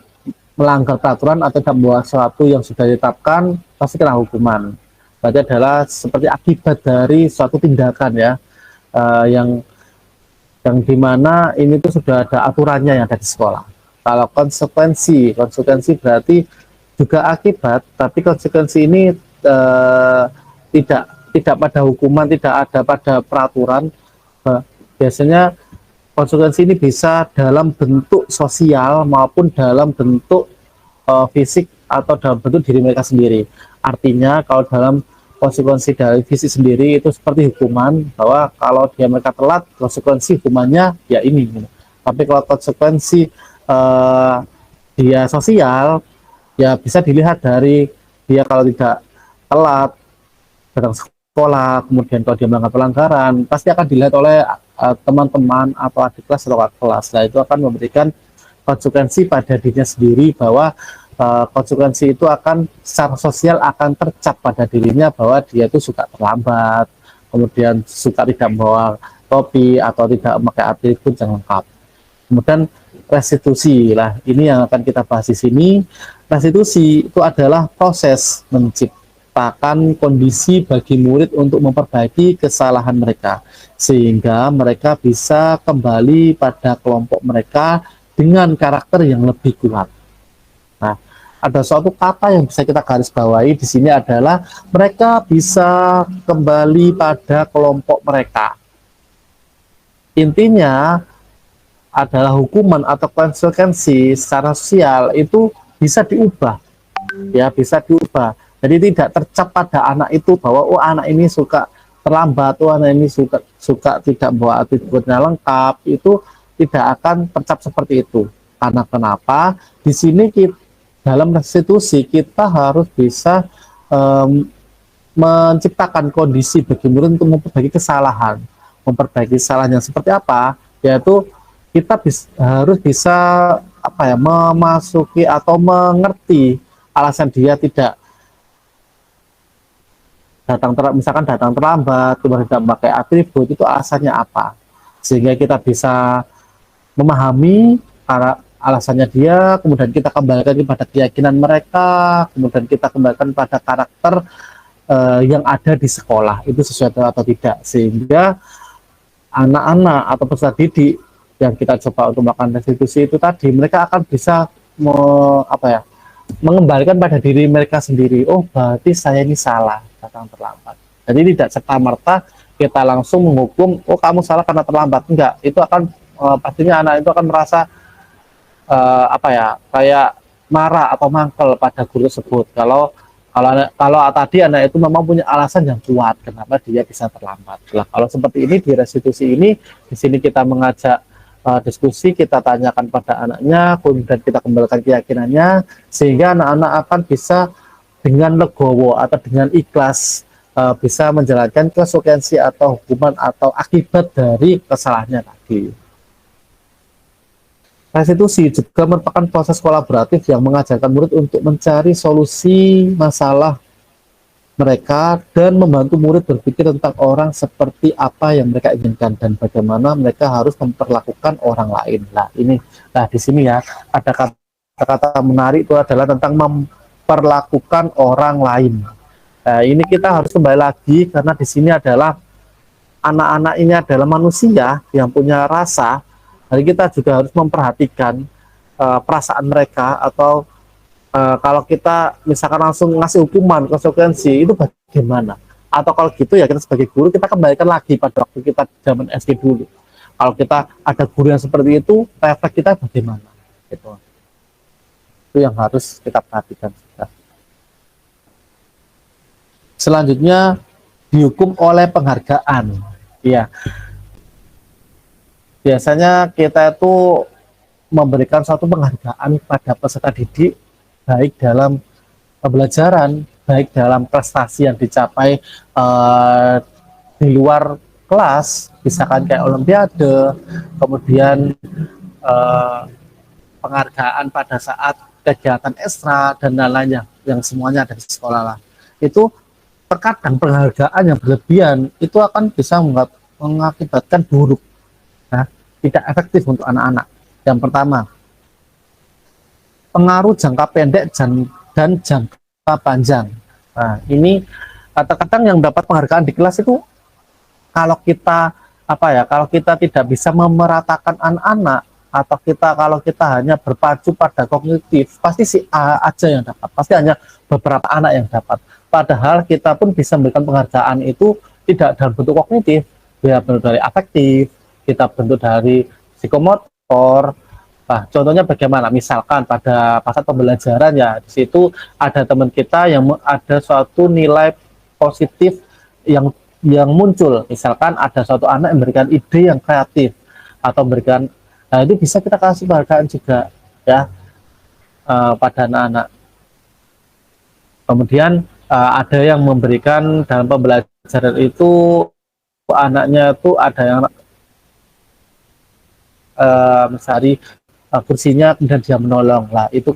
melanggar peraturan atau tidak membuat sesuatu yang sudah ditetapkan, pasti kena hukuman. Berarti adalah seperti akibat dari suatu tindakan ya, yang dimana ini tuh sudah ada aturannya yang ada di sekolah. Kalau konsekuensi berarti juga akibat, tapi konsekuensi ini tidak pada hukuman, tidak ada pada peraturan. Biasanya konsekuensi ini bisa dalam bentuk sosial maupun dalam bentuk fisik atau dalam bentuk diri mereka sendiri. Artinya kalau dalam konsekuensi dari fisik sendiri itu seperti hukuman, bahwa kalau mereka telat, konsekuensi hukumannya ya ini. Tapi kalau konsekuensi dia sosial, ya bisa dilihat dari dia kalau tidak telat datang sekolah, kemudian kalau dia melanggar pelanggaran, pasti akan dilihat oleh teman-teman atau adik kelas atau kakak kelas. Nah, itu akan memberikan konsekuensi pada dirinya sendiri, bahwa konsekuensi itu akan secara sosial akan tercap pada dirinya bahwa dia itu suka terlambat, kemudian suka tidak membawa topi atau tidak memakai atribut yang lengkap. Kemudian restitusi lah, ini yang akan kita bahas di sini. Restitusi itu adalah proses menciptakan kondisi bagi murid untuk memperbaiki kesalahan mereka, sehingga mereka bisa kembali pada kelompok mereka dengan karakter yang lebih kuat. Nah, ada suatu kata yang bisa kita garis bawahi di sini adalah mereka bisa kembali pada kelompok mereka. Intinya adalah hukuman atau konsekuensi secara sosial itu bisa diubah, ya bisa diubah. Jadi tidak tercap pada anak itu bahwa anak ini suka terlambat, anak ini suka tidak bawa atributnya lengkap, itu tidak akan tercap seperti itu. Karena kenapa? Di sini dalam restitusi kita harus bisa menciptakan kondisi bagi murid untuk memperbaiki kesalahan. Memperbaiki kesalahan yang seperti apa? Yaitu kita harus bisa memasuki atau mengerti alasan dia tidak misalkan datang terlambat, kemudian tidak memakai atribut, itu alasannya apa, sehingga kita bisa memahami alasannya dia, kemudian kita kembalikan kepada keyakinan mereka, kemudian kita kembalikan pada karakter yang ada di sekolah itu sesuai atau tidak, sehingga anak-anak atau peserta didik yang kita coba untuk melakukan restitusi itu tadi, mereka akan bisa mengembalikan pada diri mereka sendiri. Oh, berarti saya ini salah datang terlambat. Jadi tidak serta-merta kita langsung menghukum, oh kamu salah karena terlambat. Enggak, itu akan pastinya anak itu akan merasa kayak marah atau mangkel pada guru tersebut. Kalau tadi anak itu memang punya alasan yang kuat kenapa dia bisa terlambat. Nah, kalau seperti ini di restitusi ini, di sini kita mengajak diskusi, kita tanyakan pada anaknya, kemudian kita kembalikan keyakinannya, sehingga anak-anak akan bisa dengan legowo atau dengan ikhlas bisa menjalankan konsekuensi atau hukuman atau akibat dari kesalahannya tadi. Restitusi juga merupakan proses kolaboratif yang mengajarkan murid untuk mencari solusi masalah mereka dan membantu murid berpikir tentang orang seperti apa yang mereka inginkan dan bagaimana mereka harus memperlakukan orang lain. Nah di sini ya ada kata-kata menarik itu adalah tentang memperlakukan orang lain. Nah, ini kita harus kembali lagi karena di sini adalah anak-anak ini adalah manusia yang punya rasa. Jadi kita juga harus memperhatikan perasaan mereka atau kalau kita misalkan langsung ngasih hukuman, konsekuensi itu bagaimana? Atau kalau gitu ya kita sebagai guru kita kembalikan lagi pada waktu kita zaman SD dulu. Kalau kita ada guru yang seperti itu, refleks kita bagaimana? Gitu. Itu yang harus kita perhatikan juga. Selanjutnya dihukum oleh penghargaan. Ya. Biasanya kita itu memberikan suatu penghargaan pada peserta didik baik dalam pembelajaran, baik dalam prestasi yang dicapai di luar kelas, misalkan kayak olimpiade, kemudian penghargaan pada saat kegiatan ekstra dan lain-lainnya yang semuanya ada di sekolah lah. Itu terkadang penghargaan yang berlebihan itu akan bisa mengakibatkan buruk. Nah, tidak efektif untuk anak-anak. Yang pertama, pengaruh jangka pendek dan jangka panjang. Nah, ini kadang-kadang yang dapat penghargaan di kelas itu kalau kita kalau kita tidak bisa memeratakan anak-anak atau kalau kita hanya berpacu pada kognitif, pasti si A aja yang dapat, pasti hanya beberapa anak yang dapat. Padahal kita pun bisa memberikan penghargaan itu tidak dalam bentuk kognitif, ya bentuk dari afektif, kita bentuk dari psikomotor. Nah, contohnya bagaimana? Misalkan pada saat pembelajaran ya, di situ ada teman kita yang ada suatu nilai positif yang muncul. Misalkan ada suatu anak yang memberikan ide yang kreatif atau memberikan, nah itu bisa kita kasih penghargaan juga ya pada anak-anak. Kemudian ada yang memberikan dalam pembelajaran itu anaknya tuh ada yang mencari kursinya kemudian dia menolong lah, itu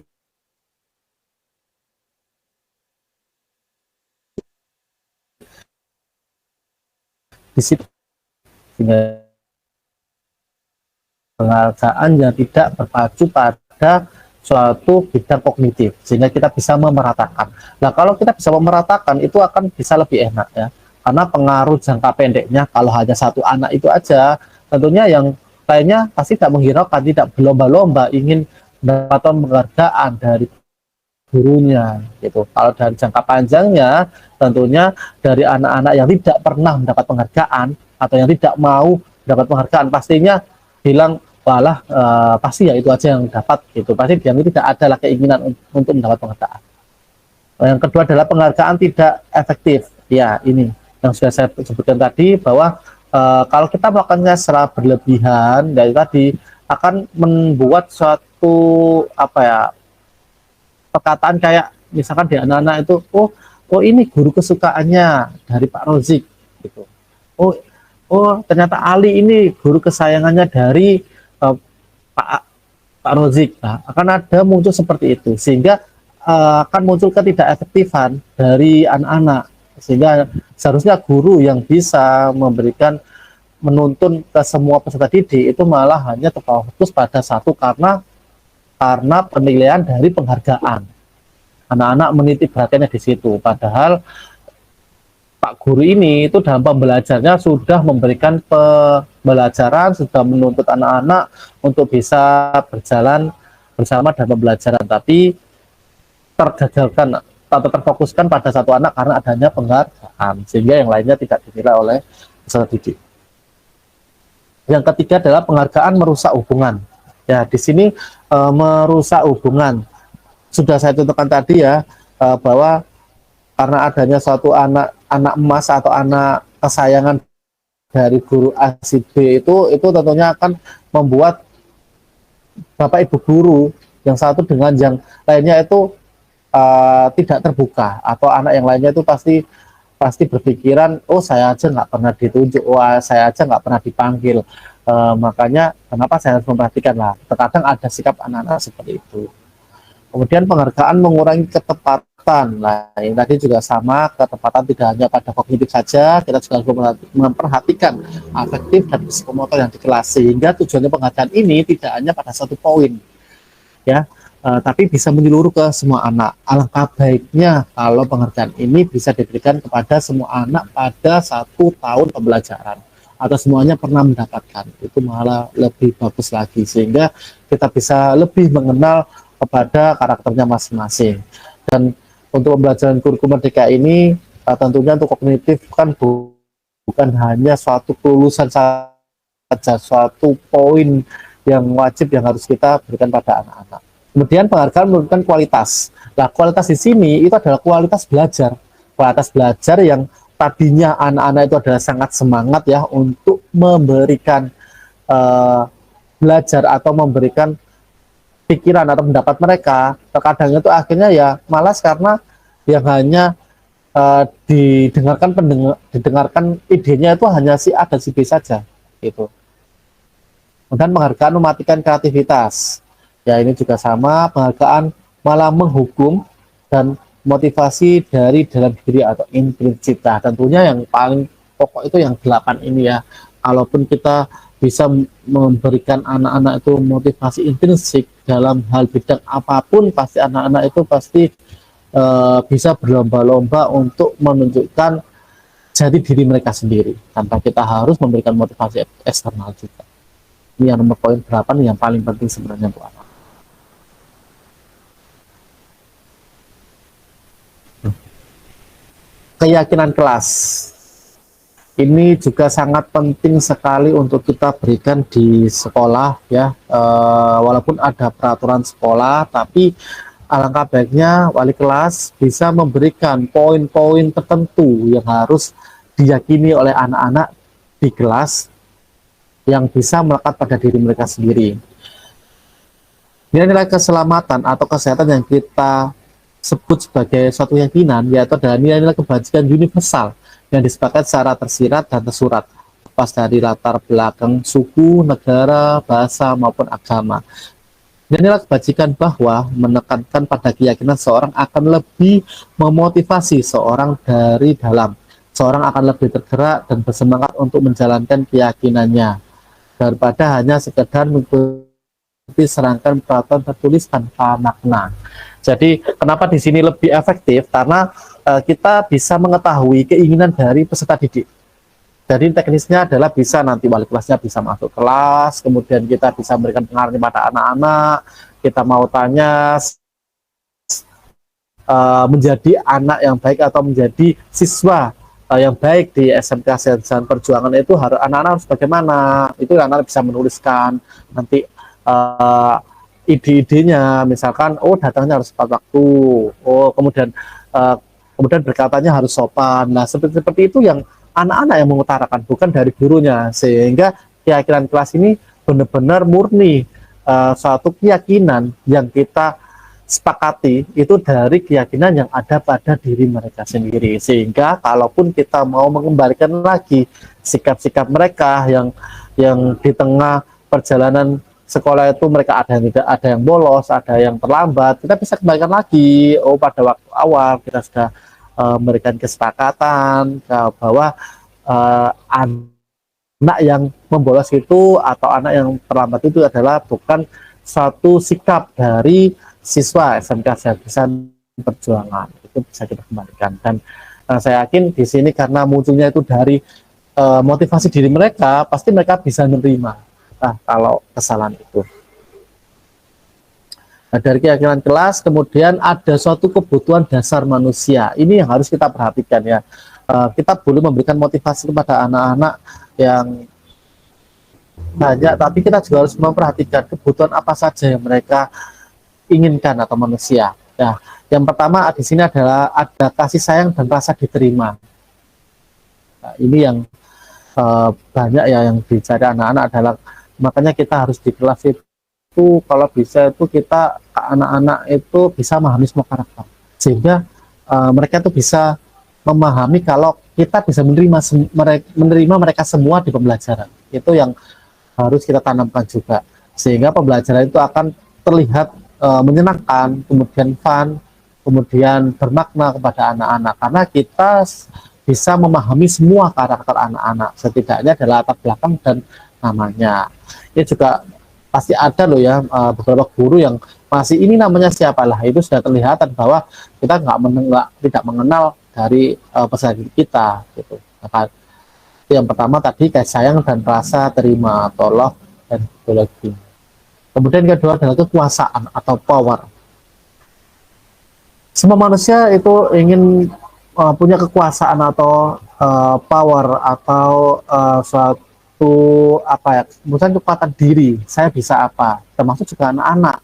di situ penghargaan yang tidak berpacu pada suatu bidang kognitif sehingga kita bisa memeratakan. Nah kalau kita bisa memeratakan itu akan bisa lebih enak ya, karena pengaruh jangka pendeknya kalau hanya satu anak itu aja, tentunya yang lainnya pasti tidak menghiraukan, tidak berlomba-lomba ingin mendapatkan penghargaan dari gurunya gitu. Kalau dari jangka panjangnya tentunya dari anak-anak yang tidak pernah mendapat penghargaan atau yang tidak mau mendapat penghargaan pastinya bilang walah pasti ya itu aja yang dapat gitu, pasti dia tidak ada lah keinginan untuk mendapat penghargaan. Yang kedua adalah penghargaan tidak efektif ya, ini yang sudah saya sebutkan tadi bahwa kalau kita melakukannya secara berlebihan dari tadi akan membuat suatu perkataan kayak misalkan di anak-anak itu oh ini guru kesukaannya dari Pak Rozik gitu, oh ternyata Ali ini guru kesayangannya dari Pak Rozik. Nah, akan ada muncul seperti itu sehingga akan muncul ketidakefektifan dari anak-anak, sehingga seharusnya guru yang bisa menuntun ke semua peserta didik itu malah hanya terfokus pada satu karena penilaian dari penghargaan. Anak-anak menitik perhatiannya di situ, padahal Pak Guru ini itu dalam pembelajarannya sudah memberikan pembelajaran, sudah menuntut anak-anak untuk bisa berjalan bersama dalam pembelajaran, tapi tergagalkan atau terfokuskan pada satu anak karena adanya penghargaan, sehingga yang lainnya tidak dinilai oleh peserta didik. Yang ketiga adalah penghargaan merusak hubungan. Ya, di sini merusak hubungan. Sudah saya contohkan tadi ya, bahwa karena adanya suatu anak emas atau anak kesayangan dari guru A si B itu tentunya akan membuat bapak ibu guru yang satu dengan yang lainnya itu tidak terbuka, atau anak yang lainnya itu pasti pasti berpikiran, oh saya aja nggak pernah ditunjuk, saya aja nggak pernah dipanggil. Makanya kenapa saya harus memperhatikan lah. Terkadang ada sikap anak-anak seperti itu. Kemudian penghargaan mengurangi ketepatan. Nah, ini tadi juga sama, ketepatan tidak hanya pada kognitif saja, kita juga harus memperhatikan afektif dan psikomotor yang di kelas. Sehingga tujuannya penghargaan ini tidak hanya pada satu poin, ya, tapi bisa menyeluruh ke semua anak. Alangkah baiknya kalau penghargaan ini bisa diberikan kepada semua anak pada 1 tahun pembelajaran, atau semuanya pernah mendapatkan. Itu malah lebih bagus lagi, sehingga kita bisa lebih mengenal kepada karakternya masing-masing. Dan untuk pembelajaran kurikulum Merdeka ini tentunya untuk kognitif kan bukan hanya suatu kelulusan saja, suatu poin yang wajib yang harus kita berikan pada anak-anak. Kemudian penghargaan menurunkan kualitas. Nah, kualitas di sini itu adalah kualitas belajar. Kualitas belajar yang tadinya anak-anak itu adalah sangat semangat ya untuk memberikan belajar atau memberikan pikiran atau pendapat mereka, terkadang itu akhirnya ya malas karena yang hanya didengarkan idenya itu hanya si A dan si B saja gitu. Kemudian penghargaan mematikan kreativitas. Ya ini juga sama, penghargaan malah menghukum dan motivasi dari dalam diri atau intrinsik. Tentunya yang paling pokok itu yang 8 ini ya. Kalaupun kita bisa memberikan anak-anak itu motivasi intrinsik dalam hal bidang apapun, pasti anak-anak itu pasti bisa berlomba-lomba untuk menunjukkan jati diri mereka sendiri tanpa kita harus memberikan motivasi eksternal juga. Ini yang nomor poin 8 yang paling penting sebenarnya untuk anak. Keyakinan kelas ini juga sangat penting sekali untuk kita berikan di sekolah ya. Walaupun ada peraturan sekolah, tapi alangkah baiknya wali kelas bisa memberikan poin-poin tertentu yang harus diyakini oleh anak-anak di kelas yang bisa melekat pada diri mereka sendiri. Nilai-nilai keselamatan atau kesehatan yang kita sebut sebagai suatu keyakinan, yaitu adalah nilai-nilai kebajikan universal yang disepakati secara tersirat dan tersurat, lepas dari latar belakang suku, negara, bahasa, maupun agama. Nilai kebajikan bahwa menekankan pada keyakinan seorang akan lebih memotivasi seorang dari dalam. Seorang akan lebih tergerak dan bersemangat untuk menjalankan keyakinannya, daripada hanya sekedar mengikuti serangkaian peraturan tertulis tanpa makna. Jadi kenapa di sini lebih efektif? Karena kita bisa mengetahui keinginan dari peserta didik. Jadi teknisnya adalah bisa nanti wali kelasnya bisa masuk kelas, kemudian kita bisa memberikan pengaruh pada anak-anak. Kita mau tanya menjadi anak yang baik atau menjadi siswa yang baik di SMK Sehat Perjuangan itu harus anak-anak harus bagaimana? Itu anak-anak bisa menuliskan nanti ide-idenya, misalkan oh datangnya harus tepat waktu, oh kemudian berkatanya harus sopan. Nah seperti itu yang anak-anak yang mengutarakan, bukan dari gurunya, sehingga keyakinan kelas ini benar-benar murni suatu keyakinan yang kita sepakati itu dari keyakinan yang ada pada diri mereka sendiri, sehingga kalaupun kita mau mengembalikan lagi sikap-sikap mereka yang di tengah perjalanan sekolah itu mereka ada yang tidak, ada yang bolos, ada yang terlambat, kita bisa kembalikan lagi. Oh pada waktu awal kita sudah memberikan kesepakatan bahwa anak yang membolos itu atau anak yang terlambat itu adalah bukan satu sikap dari siswa SMK Sehat Perjuangan. Itu bisa kita kembalikan. Dan saya yakin di sini karena munculnya itu dari motivasi diri mereka, pasti mereka bisa menerima kalau kesalahan itu. Nah, dari keyakinan kelas, kemudian ada suatu kebutuhan dasar manusia. Ini yang harus kita perhatikan ya. Kita boleh memberikan motivasi kepada anak-anak yang banyak, tapi kita juga harus memperhatikan kebutuhan apa saja yang mereka inginkan atau manusia. Nah, yang pertama di sini adalah ada kasih sayang dan rasa diterima. Nah, ini yang banyak ya yang dicari anak-anak adalah, makanya kita harus di kelas itu kalau bisa itu kita anak-anak itu bisa memahami semua karakter, sehingga mereka itu bisa memahami kalau kita bisa menerima mereka semua di pembelajaran. Itu yang harus kita tanamkan juga, sehingga pembelajaran itu akan terlihat menyenangkan, kemudian fun, kemudian bermakna kepada anak-anak, karena kita bisa memahami semua karakter anak-anak, setidaknya dari latar belakang dan namanya. Ini juga pasti ada loh ya beberapa guru yang masih ini namanya siapalah, itu sudah terlihat bahwa kita tidak mengenal dari peserta didik kita gitu. Maka yang pertama tadi kasih sayang dan rasa terima atau love dan belonging. Kemudian kedua adalah kekuasaan atau power. Semua manusia itu ingin punya kekuasaan atau power atau suatu apa ya, misalnya kekuatan diri. Saya bisa apa? Termasuk juga anak-anak.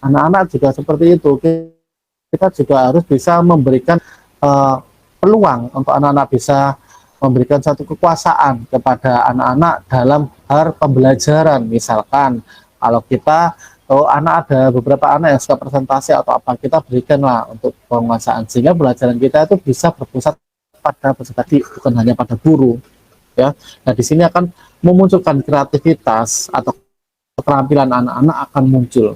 Anak-anak juga seperti itu. Kita juga harus bisa memberikan peluang untuk anak-anak bisa memberikan satu kekuasaan kepada anak-anak dalam hal pembelajaran. Misalkan kalau kita anak ada beberapa anak yang suka presentasi atau apa, kita berikanlah untuk penguasaan sehingga pelajaran kita itu bisa berpusat pada peserta didik, bukan hanya pada guru ya. Nah, di sini akan memunculkan kreativitas atau keterampilan anak-anak akan muncul.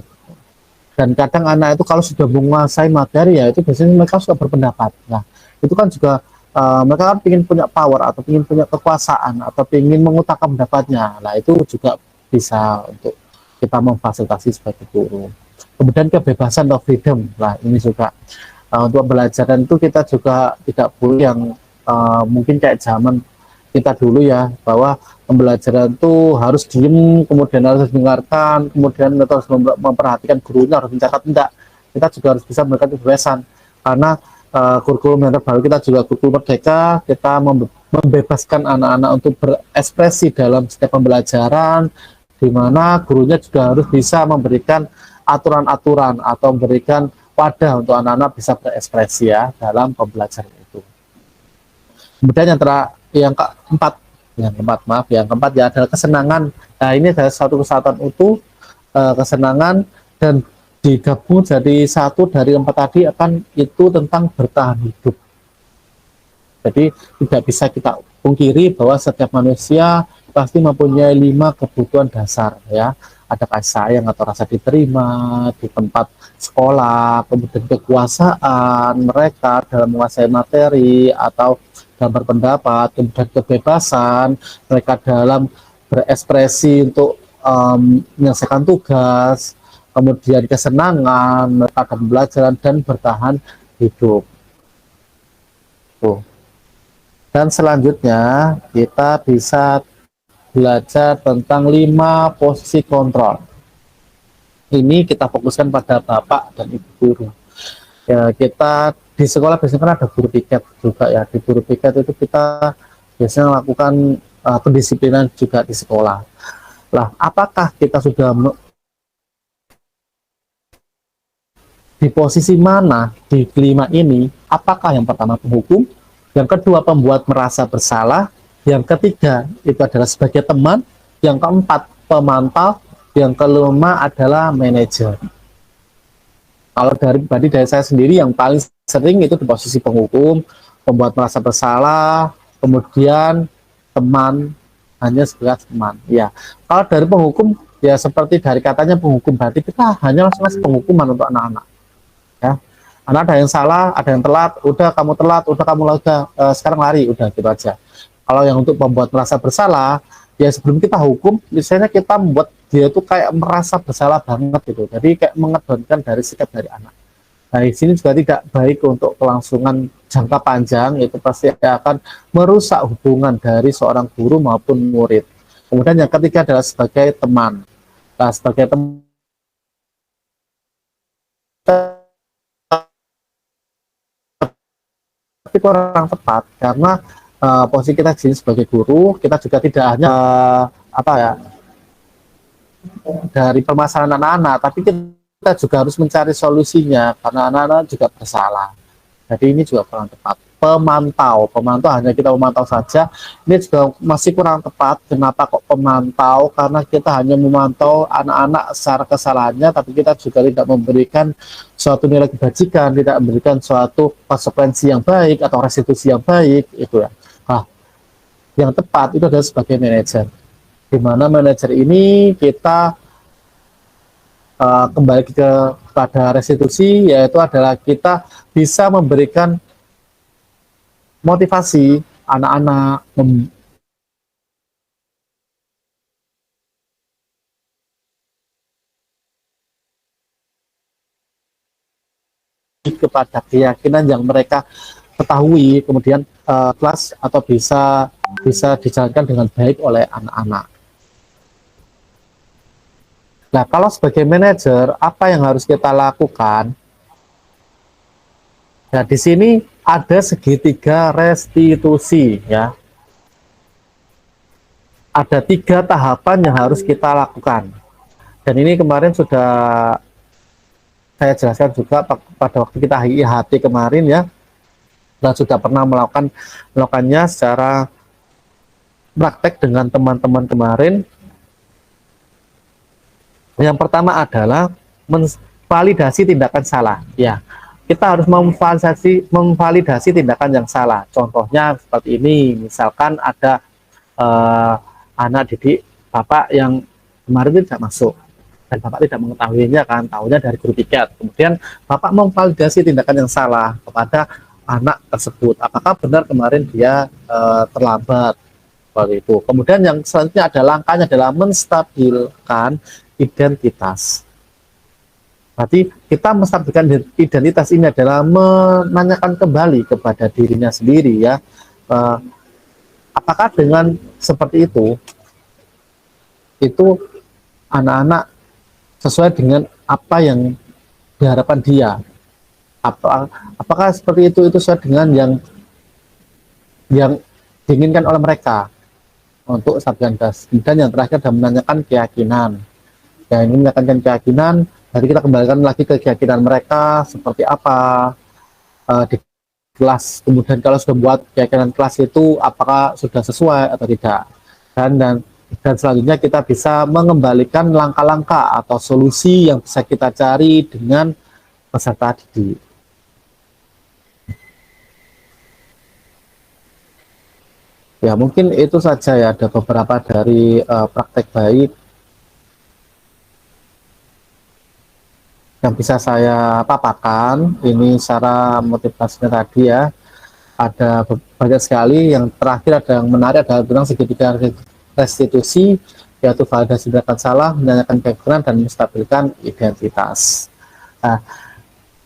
Dan kadang anak itu kalau sudah menguasai materi ya, itu biasanya mereka suka berpendapat. Nah, itu kan juga mereka kan ingin punya power atau ingin punya kekuasaan atau ingin mengutarakan pendapatnya. Nah, itu juga bisa untuk kita memfasilitasi sebagai guru. Kemudian kebebasan atau freedom. Nah, ini juga untuk pembelajaran itu kita juga tidak boleh yang mungkin kayak zaman kita dulu ya, bahwa pembelajaran itu harus diem, kemudian harus dengarkan, kemudian harus memperhatikan gurunya, harus mencatat. Enggak, kita juga harus bisa memberikan kebebasan, karena kurikulum yang terbaru kita juga kurikulum merdeka, kita membebaskan anak-anak untuk berekspresi dalam setiap pembelajaran, di mana gurunya juga harus bisa memberikan aturan-aturan atau memberikan wadah untuk anak-anak bisa berekspresi ya dalam pembelajaran itu. Kemudian yang keempat ya adalah kesenangan. Nah, ini adalah satu kesatuan utuh, kesenangan, dan digabung jadi satu dari empat tadi akan itu tentang bertahan hidup. Jadi tidak bisa kita pungkiri bahwa setiap manusia pasti mempunyai 5 kebutuhan dasar ya. Ada kasih sayang atau rasa diterima di tempat sekolah, kemudian kekuasaan mereka dalam menguasai materi atau dalam berpendapat, kemudian kebebasan mereka dalam berekspresi untuk menyelesaikan tugas, kemudian kesenangan mereka dalam pembelajaran dan bertahan hidup. Dan selanjutnya kita bisa belajar tentang 5 posisi kontrol. Ini kita fokuskan pada Bapak dan Ibu guru. Ya, kita di sekolah biasanya kan ada guru piket juga ya. Di guru piket itu kita biasanya melakukan pendisiplinan juga di sekolah. Lah, apakah kita sudah di posisi mana di kelima ini? Apakah yang pertama penghukum, yang kedua pembuat merasa bersalah, yang ketiga itu adalah sebagai teman, yang keempat pemantau, yang kelima adalah manajer. Kalau dari pribadi dari saya sendiri yang paling sering itu di posisi penghukum, pembuat merasa bersalah, kemudian teman, hanya sebagai teman. Ya, kalau dari penghukum ya seperti dari katanya penghukum, berarti kita hanya langsung penghukuman untuk anak-anak. Ya, anak ada yang salah, ada yang telat, udah kamu telat, udah kamu sekarang lari, udah gitu aja. Kalau yang untuk membuat merasa bersalah, ya sebelum kita hukum, misalnya kita membuat dia tuh kayak merasa bersalah banget gitu. Jadi kayak mengedonkan dari sikap dari anak. Nah, di sini juga tidak baik untuk kelangsungan jangka panjang, itu pasti akan merusak hubungan dari seorang guru maupun murid. Kemudian yang ketiga adalah sebagai teman. Nah, sebagai teman tapi kurang tepat karena posisi kita di sini sebagai guru, kita juga tidak hanya dari permasalahan anak-anak, tapi kita juga harus mencari solusinya karena anak-anak juga bersalah. Jadi ini juga kurang tepat. pemantau. Pemantau hanya kita memantau saja. Ini juga masih kurang tepat. Kenapa kok pemantau? Karena kita hanya memantau anak-anak secara kesalahannya, tapi kita juga tidak memberikan suatu nilai kebajikan, tidak memberikan suatu konsekuensi yang baik atau restitusi yang baik, itu ya. Nah, yang tepat itu adalah sebagai manajer. Di mana manajer ini kita kembali kepada restitusi, yaitu adalah kita bisa memberikan motivasi anak-anak kepada keyakinan yang mereka ketahui, kemudian kelas atau bisa dijalankan dengan baik oleh anak-anak. Nah, kalau sebagai manajer, apa yang harus kita lakukan? Nah, di sini ada segitiga restitusi, ya. Ada 3 tahapan yang harus kita lakukan. Dan ini kemarin sudah saya jelaskan juga pada waktu kita IHT kemarin, ya. Dan sudah pernah melakukannya secara praktek dengan teman-teman kemarin. Yang pertama adalah memvalidasi tindakan salah. Ya, kita harus memvalidasi tindakan yang salah. Contohnya seperti ini, misalkan ada anak didik bapak yang kemarin tidak masuk dan bapak tidak mengetahuinya, kan, tahunya dari guru tiket. Kemudian bapak memvalidasi tindakan yang salah kepada anak tersebut. Apakah benar kemarin dia terlambat? Seperti itu. Kemudian yang selanjutnya ada langkahnya adalah menstabilkan identitas. Berarti kita menstabilkan identitas ini adalah menanyakan kembali kepada dirinya sendiri, ya, apakah dengan seperti itu anak-anak sesuai dengan apa yang diharapkan dia, apakah seperti itu sesuai dengan yang diinginkan oleh mereka untuk stabilitas. Dan yang terakhir adalah menanyakan keyakinan. Ya, ini menanyakan keyakinan. Jadi kita kembalikan lagi ke keyakinan mereka seperti apa di kelas. Kemudian kalau sudah buat keyakinan kelas itu apakah sudah sesuai atau tidak. Dan selanjutnya kita bisa mengembalikan langkah-langkah atau solusi yang bisa kita cari dengan peserta didik. Ya, mungkin itu saja, ya, ada beberapa dari praktek baik yang bisa saya paparkan. Ini secara motivasinya tadi, ya. Ada banyak sekali. Yang terakhir ada yang menarik adalah tentang segitiga restitusi, yaitu validasi tindakan salah, menanyakan keyakinan, dan menstabilkan identitas. Nah,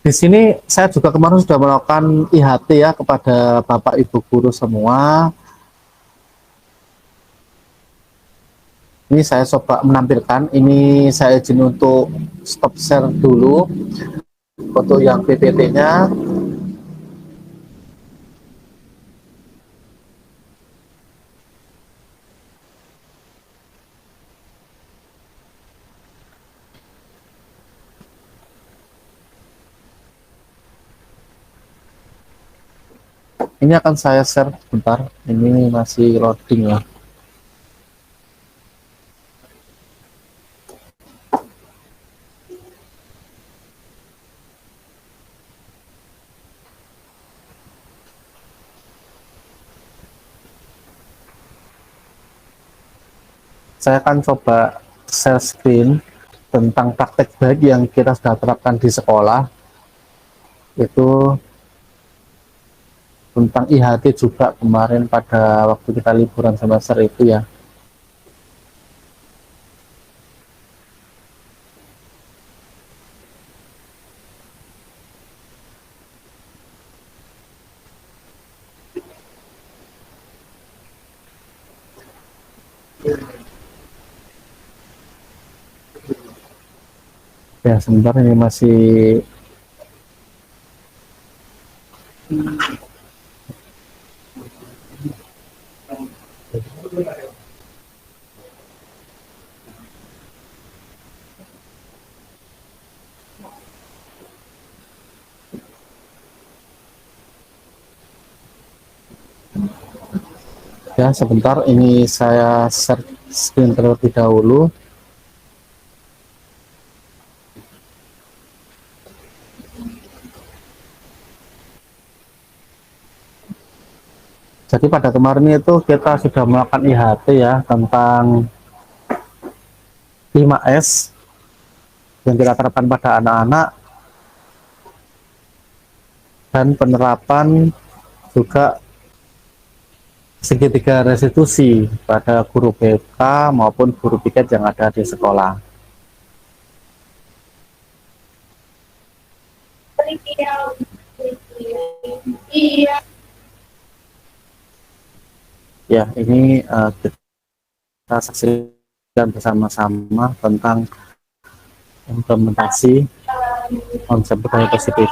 di sini saya juga kemarin sudah melakukan IHT, ya, kepada Bapak Ibu guru semua. Ini saya coba menampilkan, ini saya izin untuk stop share dulu untuk yang PPT-nya. Ini akan saya share bentar, ini masih loading, ya. Saya akan coba share screen tentang praktek baik yang kita sudah terapkan di sekolah, itu tentang IHT juga kemarin pada waktu kita liburan semester itu, ya. Ya, sebentar, ini masih Ya, sebentar ini saya share screen terlebih dahulu. Jadi pada kemarin itu kita sudah melakukan IHT ya tentang 5S yang kita terapkan pada anak-anak, dan penerapan juga segitiga restitusi pada guru BK maupun guru piket yang ada di sekolah. Ya, ini kita saksikan bersama-sama tentang implementasi konsep budaya positif.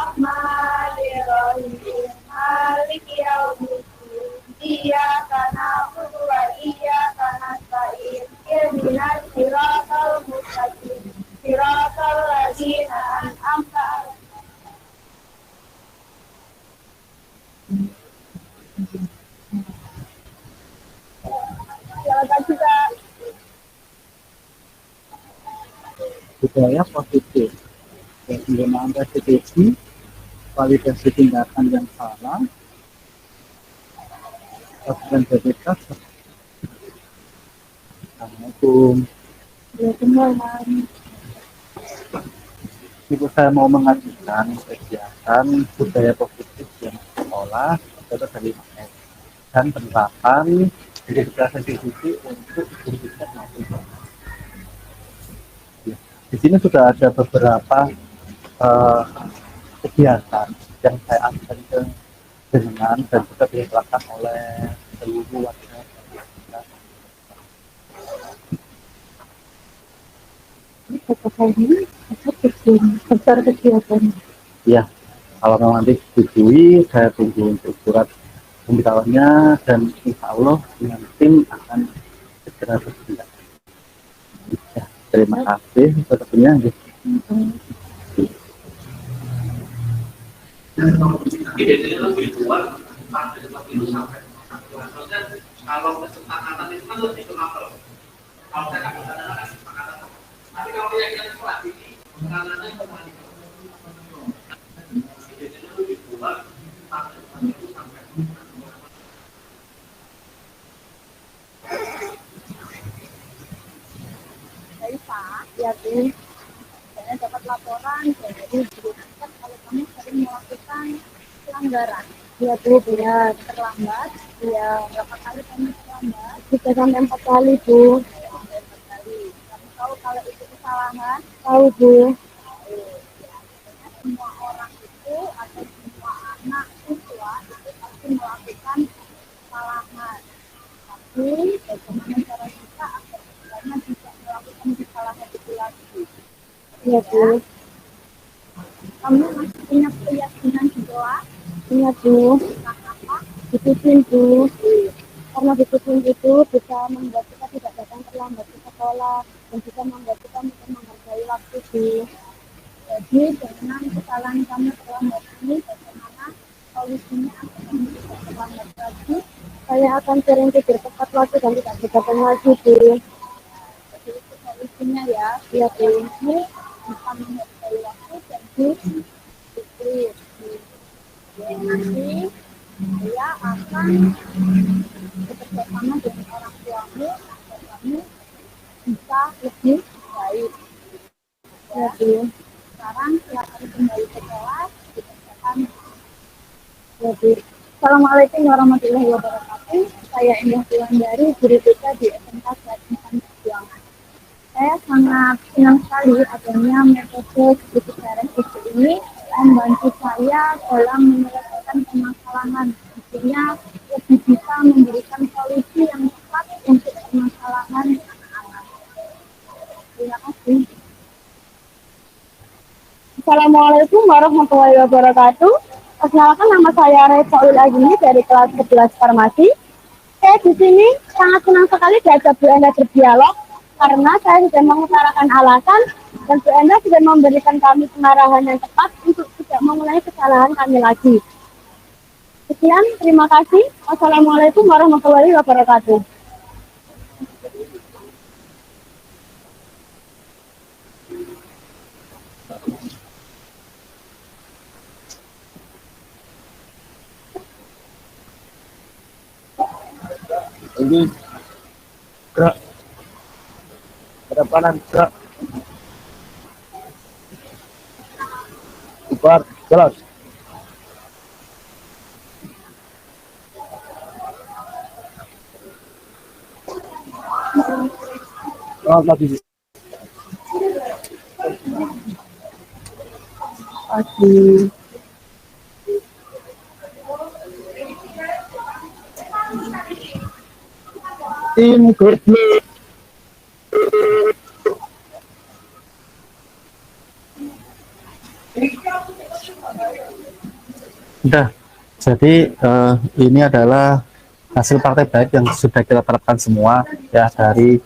Budaya positif, penggunaan restitusi, validasi tindakan yang salah, dan BPK. Assalamualaikum. Ibu, saya mau mengajukan kegiatan budaya positif yang sekolah atau dari mana, dan penerapan edukasi restitusi untuk guru piket maupun guru. Di sini sudah ada beberapa kegiatan yang saya akan dengan dan juga dilakukan oleh seluruh warga. Besar kegiatan. Ya, kalau memang nanti disetujui, saya tunggu untuk surat pemberitahuannya, dan insya Allah dengan tim akan segera bertindak. Ya, terima kasih sepertinya. Kalau kesepakatan itu kan lebih ke makro. Kalau saya nggak bisa ada kesepakatan, tapi kalau keyakinan kelas ini penanganannya kembali. Jadi itu dibuat itu sampai. Baik Pak, ya Bu. Saya dapat laporan dari guru piket kalau kamu sering melakukan pelanggaran. Ya Bu, benar. Terlambat, ya berapa kali kamu terlambat? 3 sampai 4 kali Bu. Sampai 4 kali. Kamu tahu kalau itu kesalahan? Tahu Bu. Semua orang itu atau semua anak siswa itu pasti melakukan kesalahan. Tapi bagaimana cara kita agar kita tidak melakukan kesalahan itu lagi? Ya Bu. Kamu masih punya keyakinan di doa? Iya Bu. Tentang apa? Disiplin Bu. Karena disiplin itu bisa membuat kita tidak datang terlambat ke sekolah dan bisa membuat kita menghargai waktu Bu. Jadi dengan kesalahan kamu terlambat ini, bagaimana solusinya agar kamu tidak terlambat lagi? Saya akan sering tidur tepat waktu dan tidak bergabung lagi Bu. Jadi itu solusinya ya. Iya Bu. Ini bisa menghargai waktu dan disiplin. Nanti saya akan bekerja sama dengan orang tuamu agar kamu bisa lebih baik. Iya Bu. Sekarang silakan kembali ke kelas, dikerjakan. Iya Bu. Assalamualaikum warahmatullahi wabarakatuh. Saya Indah Wulandari, guru BK di SMK Sehat Insan Perjuangan. Saya sangat senang sekali adanya metode segitiga restitusi ini membantu saya dalam menyelesaikan permasalahan. Artinya lebih bisa memberikan solusi yang tepat untuk permasalahan anak-anak. Terima kasih. Assalamualaikum warahmatullahi wabarakatuh. Perkenalkan, nama saya Refaul Azmi dari kelas 11 Farmasi. Saya di sini sangat senang sekali diajak Bu Enda berdialog karena saya sudah mengutarakan alasan dan Bu Enda sudah memberikan kami pengarahan yang tepat untuk tidak mengulangi kesalahan kami lagi. Sekian, terima kasih. Wassalamualaikum warahmatullahi wabarakatuh. Berhenti, gerak, hadap kanan, gerak, bubar, jalan. Selamat pagi. Pagi. Tim goblok. Udah. Jadi ini adalah hasil praktek baik yang sudah kita terapkan semua ya dari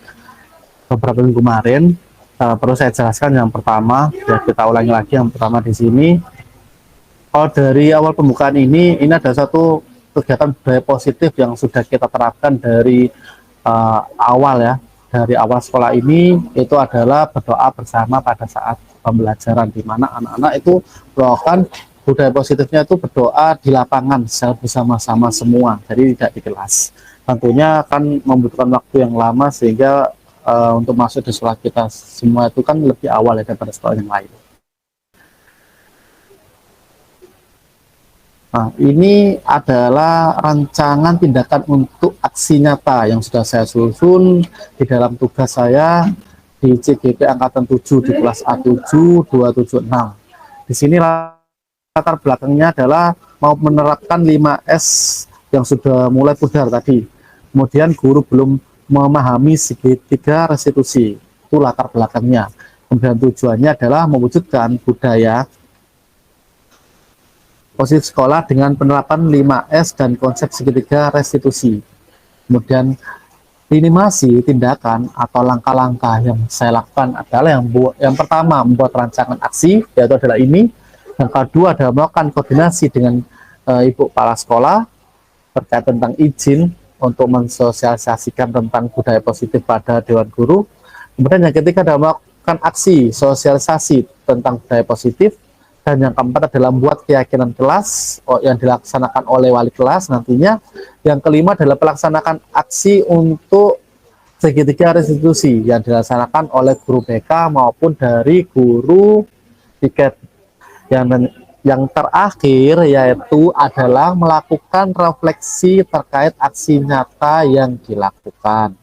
beberapa minggu kemarin. Perlu saya jelaskan yang pertama, ya kita ulangi lagi yang pertama di sini. Kalau dari awal pembukaan ini ada satu kegiatan budaya positif yang sudah kita terapkan dari awal ya, dari awal sekolah ini, itu adalah berdoa bersama pada saat pembelajaran, di mana anak-anak itu melakukan budaya positifnya itu berdoa di lapangan secara bersama-sama semua, jadi tidak di kelas. Tentunya akan membutuhkan waktu yang lama sehingga untuk masuk di sekolah kita semua itu kan lebih awal ya daripada sekolah yang lain. Nah, ini adalah rancangan tindakan untuk aksi nyata yang sudah saya susun di dalam tugas saya di CGP Angkatan 7 di kelas A7 276. Di sini latar belakangnya adalah mau menerapkan 5S yang sudah mulai pudar tadi. Kemudian guru belum memahami segitiga restitusi. Itu latar belakangnya. Kemudian tujuannya adalah mewujudkan budaya positif sekolah dengan penerapan 5S dan konsep segitiga restitusi. Kemudian minimasi tindakan atau langkah-langkah yang saya lakukan adalah yang pertama membuat rancangan aksi, yaitu adalah ini. Yang kedua adalah melakukan koordinasi dengan ibu kepala sekolah terkait tentang izin untuk mensosialisasikan tentang budaya positif pada Dewan Guru. Kemudian yang ketiga adalah melakukan aksi sosialisasi tentang budaya positif. Dan yang keempat adalah membuat keyakinan kelas yang dilaksanakan oleh wali kelas nantinya. Yang kelima adalah pelaksanakan aksi untuk segitiga restitusi yang dilaksanakan oleh guru BK maupun dari guru tiket. Yang terakhir yaitu adalah melakukan refleksi terkait aksi nyata yang dilakukan.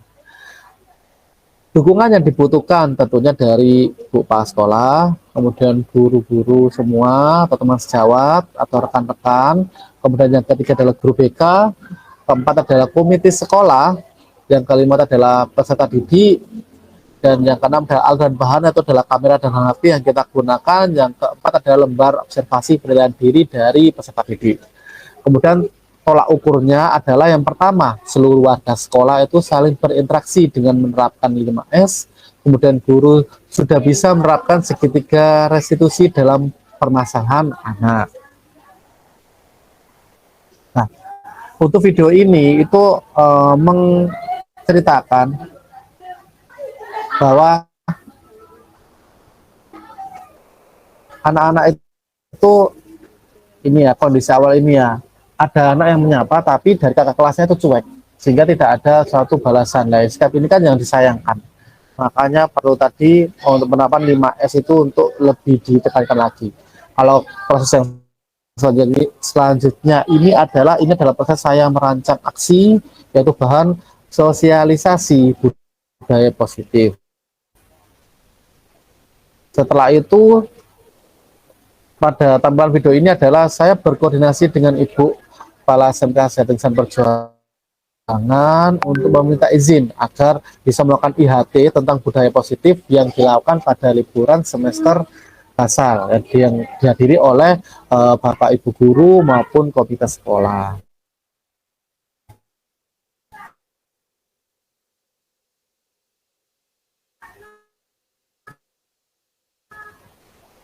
Dukungan yang dibutuhkan tentunya dari Bu Kepala Sekolah, kemudian guru-guru semua, atau teman sejawat, atau rekan-rekan. Kemudian yang ketiga adalah guru BK, keempat adalah komite sekolah, yang kelima adalah peserta didik, dan yang keenam adalah alat dan bahan, itu adalah kamera dan HP yang kita gunakan. Yang keempat adalah lembar observasi penilaian diri dari peserta didik. Kemudian tolak ukurnya adalah yang pertama, seluruh warga sekolah itu saling berinteraksi dengan menerapkan 5S, kemudian guru sudah bisa menerapkan segitiga restitusi dalam permasalahan anak. Nah, untuk video ini itu menceritakan bahwa anak-anak itu ini ya, kondisi awal ini ya, ada anak yang menyapa tapi dari kakak kelasnya itu cuek sehingga tidak ada suatu balasan. Nah, sikap ini kan yang disayangkan, makanya perlu tadi untuk penerapan 5S itu untuk lebih ditekankan lagi. Kalau proses yang selanjutnya ini adalah proses saya merancang aksi, yaitu bahan sosialisasi budaya positif. Setelah itu pada tampilan video ini adalah saya berkoordinasi dengan Ibu Kepala SMK Sehat Perjuangan untuk meminta izin agar bisa melakukan IHT tentang budaya positif yang dilakukan pada liburan semester basal yang dihadiri oleh Bapak Ibu guru maupun komite sekolah.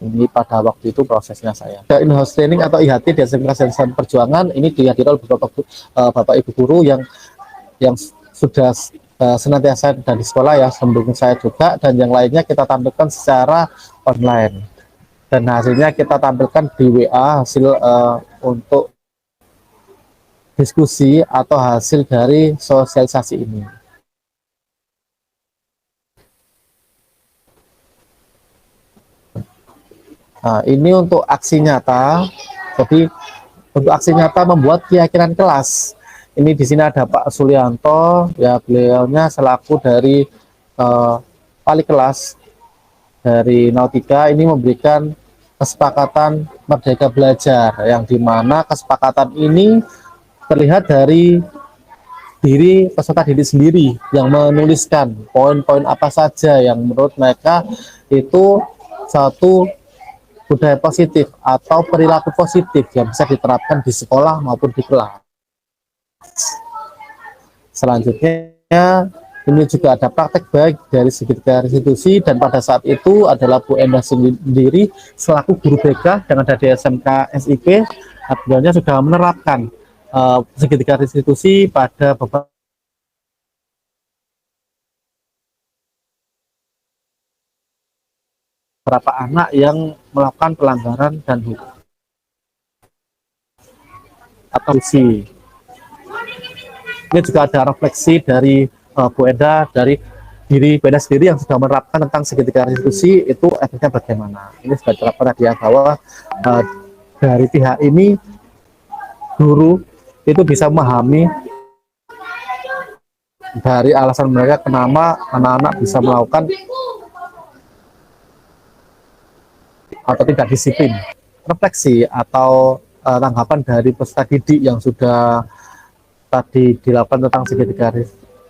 Ini pada waktu itu prosesnya saya. In-house training atau IHT di SMK Insan Perjuangan ini dihadiri oleh beberapa Bapak Ibu guru yang sudah senantiasa dari sekolah ya, mendukung saya juga, dan yang lainnya kita tampilkan secara online. Dan hasilnya kita tampilkan di WA hasil untuk diskusi atau hasil dari sosialisasi ini. Nah, ini untuk aksi nyata. Jadi untuk aksi nyata membuat keyakinan kelas. Ini di sini ada Pak Sulianto, ya beliaunya selaku dari wali kelas dari Nautika. Ini memberikan kesepakatan Merdeka Belajar, yang dimana kesepakatan ini terlihat dari diri peserta didik sendiri yang menuliskan poin-poin apa saja yang menurut mereka itu satu budaya positif atau perilaku positif yang bisa diterapkan di sekolah maupun di kelas. Selanjutnya ini juga ada praktek baik dari segitiga institusi, dan pada saat itu adalah Bu Endah sendiri selaku guru BK yang ada di SMK SIP, beliaunya sudah menerapkan segitiga institusi pada beberapa anak yang melakukan pelanggaran dan hukum atau uji. Ini juga ada refleksi dari Bu Enda, dari diri Bu Enda sendiri yang sudah menerapkan tentang segitiga institusi itu efeknya bagaimana. Ini sudah diterapkan dia bahwa dari pihak ini guru itu bisa memahami dari alasan mereka kenapa anak-anak bisa melakukan atau tidak disiplin. Refleksi atau tanggapan dari peserta didik yang sudah tadi dilakukan tentang segitiga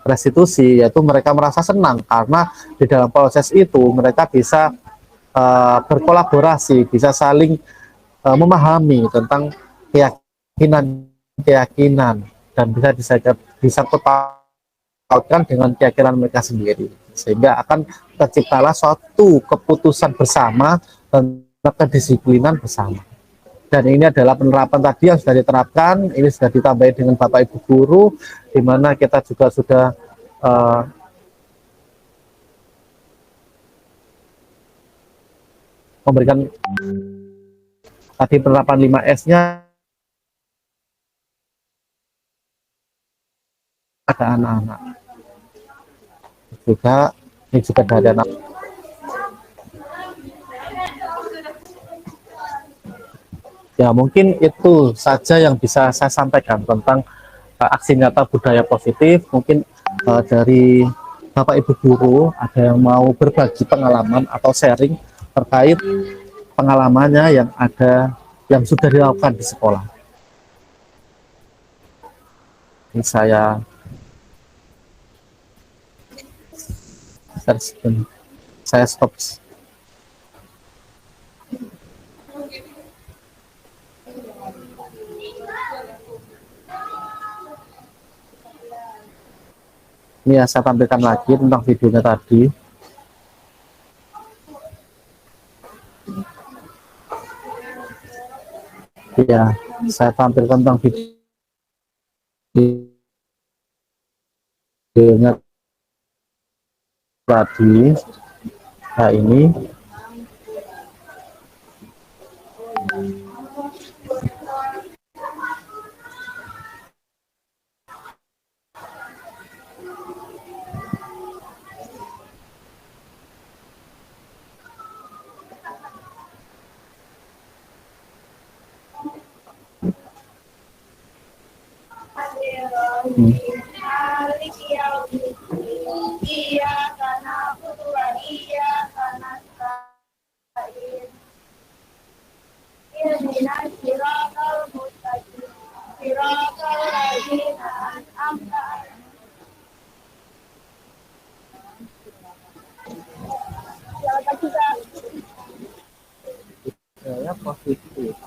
restitusi, yaitu mereka merasa senang karena di dalam proses itu mereka bisa berkolaborasi, bisa saling memahami tentang keyakinan dan bisa pautkan dengan keyakinan mereka sendiri, sehingga akan terciptalah suatu keputusan bersama dan kedisiplinan bersama. Dan ini adalah penerapan tadi yang sudah diterapkan, ini sudah ditambahi dengan Bapak Ibu guru, di mana kita juga sudah memberikan tadi penerapan 5S-nya ada anak-anak. Juga ini juga dari anak. Ya, mungkin itu saja yang bisa saya sampaikan tentang aksi nyata budaya positif. Mungkin dari Bapak Ibu guru ada yang mau berbagi pengalaman atau sharing terkait pengalamannya yang ada yang sudah dilakukan di sekolah. Ini saya stop. Ini ya, saya tampilkan lagi tentang videonya tadi. Ya, saya tampilkan tentang videonya tadi. Nah, ini budaya positif.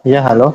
Iya, halo.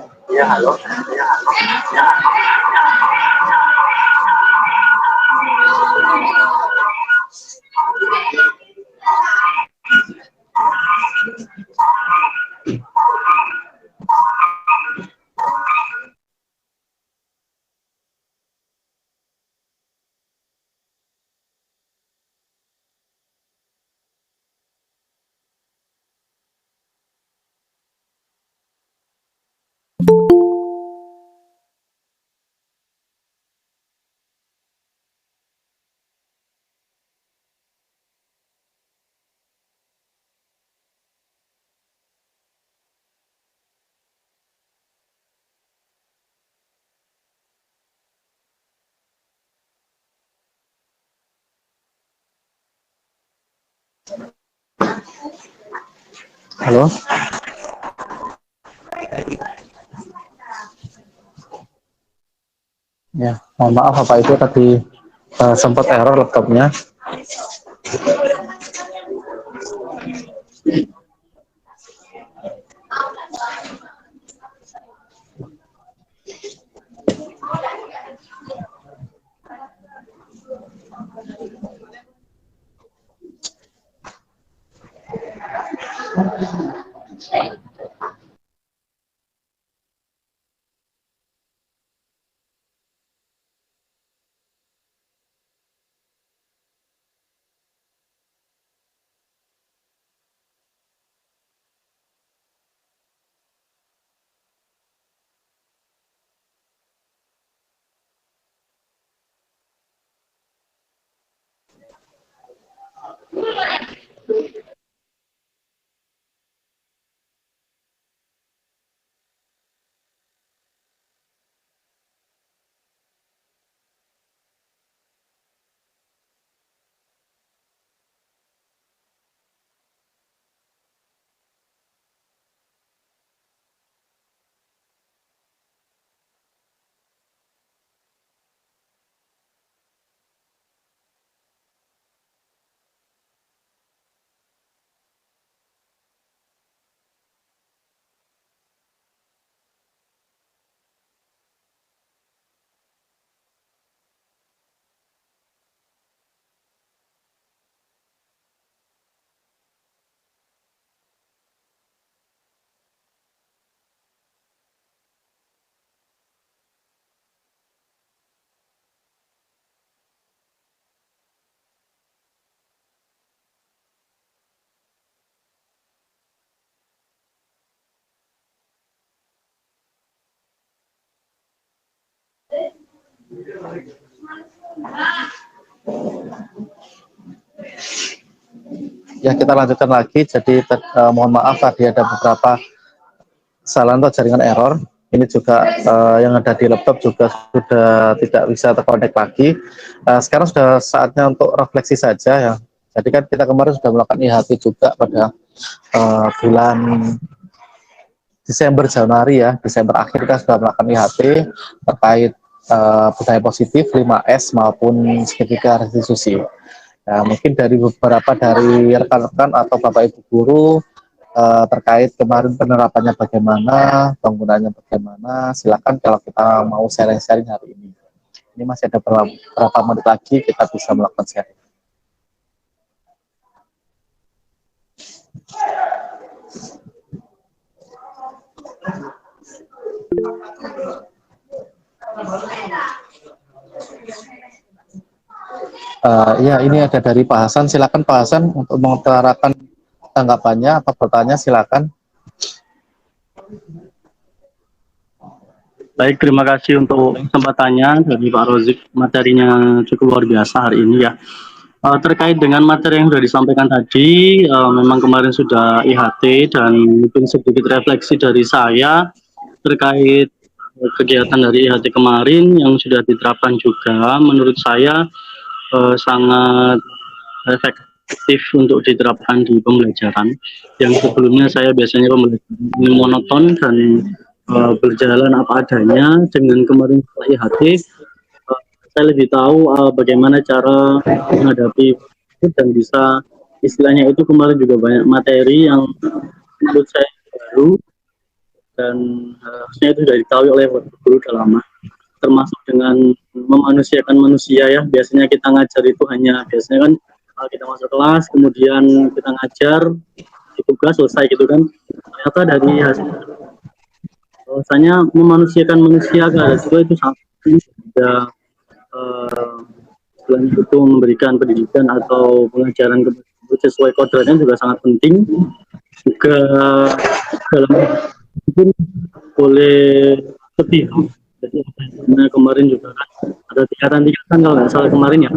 Halo. Ya, mohon maaf Bapak itu tadi sempat error laptopnya. Ya, kita lanjutkan lagi. Jadi mohon maaf tadi ada beberapa kesalahan atau jaringan error. Ini juga yang ada di laptop juga sudah tidak bisa terkonek lagi. Sekarang sudah saatnya untuk refleksi saja ya. Jadi kan kita kemarin sudah melakukan IHT juga pada bulan Desember Januari ya. Desember akhir kita sudah melakukan IHT terkait budaya positif 5S maupun segitiga restitusi. Nah, mungkin dari beberapa dari rekan-rekan atau Bapak Ibu guru terkait kemarin penerapannya bagaimana, penggunaannya bagaimana, silakan kalau kita mau sharing-sharing hari ini. Ini masih ada berapa menit lagi kita bisa melakukan sharing. Ya, ini ada dari Pak Hasan. Silakan Pak Hasan untuk mengutarakan tanggapannya atau bertanya, silakan. Baik, terima kasih untuk kesempatannya dari Pak Rozik. Materinya cukup luar biasa hari ini ya. Terkait dengan materi yang sudah disampaikan tadi, memang kemarin sudah IHT dan mungkin sedikit refleksi dari saya terkait kegiatan dari IHT kemarin yang sudah diterapkan juga. Menurut saya sangat efektif untuk diterapkan di pembelajaran. Yang sebelumnya saya biasanya pembelajaran monoton dan berjalan apa adanya. Dengan kemarin setelah IHT, saya lebih tahu bagaimana cara menghadapi dan bisa istilahnya itu kemarin juga banyak materi yang menurut saya baru dan harusnya itu sudah diketahui oleh guru udah lama, termasuk dengan memanusiakan manusia ya. Biasanya kita ngajar itu hanya biasanya kan kita masuk kelas kemudian kita ngajar di tugas selesai gitu kan. Ternyata dari hasil bahwasanya memanusiakan manusia ke arah situ itu sangat penting. Ada selain itu memberikan pendidikan atau pengajaran sesuai kodratnya juga sangat penting. Juga dalam mungkin boleh lebih. Jadi kemarin juga kan ada tingkatan-tingkatan kalau nggak salah kemarin ya,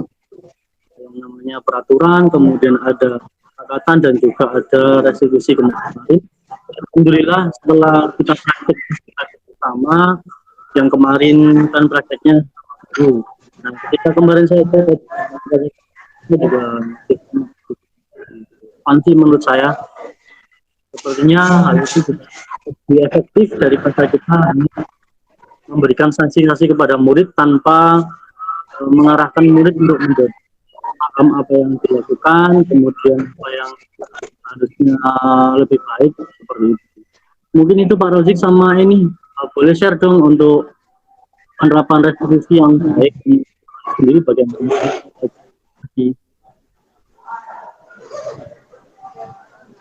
yang namanya peraturan, kemudian ada kesepakatan dan juga ada restitusi kemarin. Alhamdulillah setelah kita praktek pertama, yang kemarin kan prakteknya dulu. Nah, ketika kemarin saya itu juga anti menurut saya, sepertinya hal itu lebih efektif daripada kita memberikan sanksi-sanksi kepada murid tanpa mengarahkan murid untuk menjadi paham apa yang dilakukan, kemudian apa yang harusnya lebih baik seperti itu. Mungkin itu Pak Rozik sama ini boleh share dong untuk penerapan restitusi yang baik di sendiri bagaimana?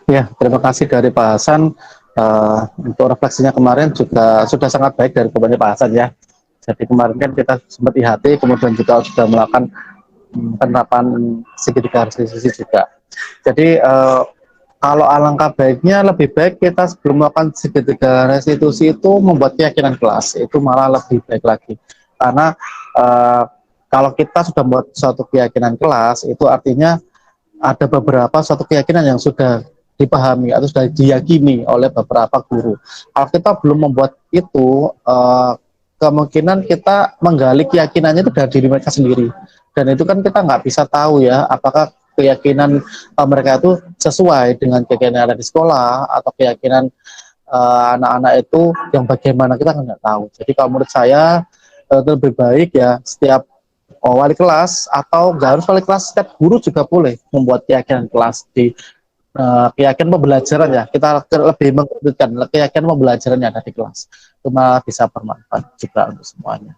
Ya, terima kasih dari Pak Hasan. Untuk refleksinya kemarin juga sudah sangat baik dari Pak Hasan ya. Jadi kemarin kan kita sempat IHT, kemudian juga sudah melakukan penerapan segitiga restitusi juga. Jadi kalau alangkah baiknya lebih baik kita sebelum melakukan segitiga restitusi itu membuat keyakinan kelas, itu malah lebih baik lagi. Karena kalau kita sudah membuat suatu keyakinan kelas, itu artinya ada beberapa suatu keyakinan yang sudah dipahami atau sudah diyakini oleh beberapa guru. Kalau kita belum membuat itu, kemungkinan kita menggali keyakinannya itu dari diri mereka sendiri. Dan itu kan kita nggak bisa tahu ya, apakah keyakinan mereka itu sesuai dengan keyakinan yang ada di sekolah atau keyakinan anak-anak itu yang bagaimana, kita nggak tahu. Jadi kalau menurut saya itu lebih baik ya setiap wali kelas atau nggak harus wali kelas, setiap guru juga boleh membuat keyakinan kelas di keyakinan pembelajaran ya. Kita lebih mengutipkan keyakinan pembelajaran yang ada di kelas, itu malah bisa bermanfaat juga untuk semuanya.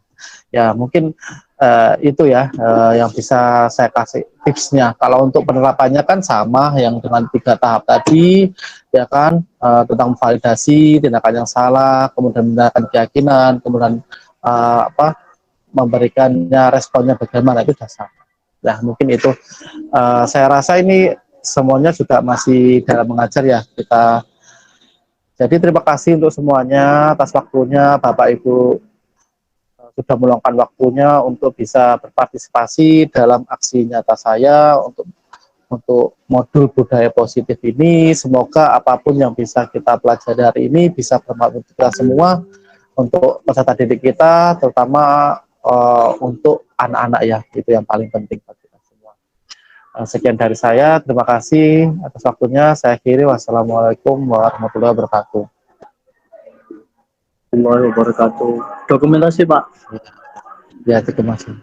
Ya mungkin itu ya yang bisa saya kasih tipsnya. Kalau untuk penerapannya kan sama yang dengan 3 tahap tadi ya kan, tentang validasi tindakan yang salah, kemudian tindakan keyakinan, kemudian memberikannya responnya bagaimana, itu sudah sama. Nah mungkin itu saya rasa ini semuanya juga masih dalam mengajar ya kita. Jadi terima kasih untuk semuanya atas waktunya. Bapak Ibu sudah meluangkan waktunya untuk bisa berpartisipasi dalam aksi nyata saya untuk modul budaya positif ini. Semoga apapun yang bisa kita pelajari hari ini bisa bermanfaat untuk kita semua, untuk peserta didik kita, terutama untuk anak-anak ya, itu yang paling penting bagi kita semua. Sekian dari saya, terima kasih atas waktunya. Saya akhiri, wassalamualaikum warahmatullahi wabarakatuh. Warahmatullahi wabarakatuh. Dokumentasi Pak. Ya, terima kasih.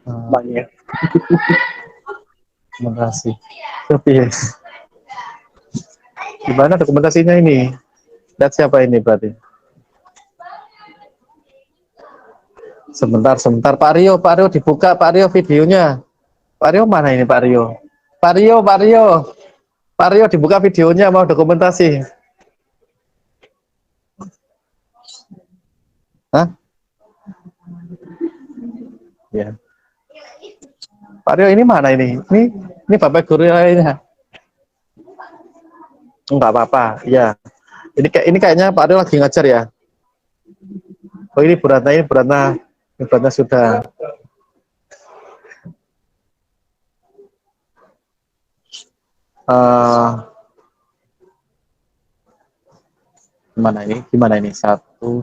Banyak. Terima kasih. Tapi gimana dokumentasinya ini? Lihat siapa ini berarti? Sebentar, Pak Rio dibuka, Pak Rio videonya. Pak Rio mana ini Pak Rio? Pak Rio dibuka videonya, mau dokumentasi. Hah? Ya. Pak Rio ini mana ini? Ini Bapak guru lainnya. Enggak apa-apa, ya. Ini kayaknya Pak Rio lagi ngajar ya. Oh ini Bu Ratna sudah. Gimana ini? Satu.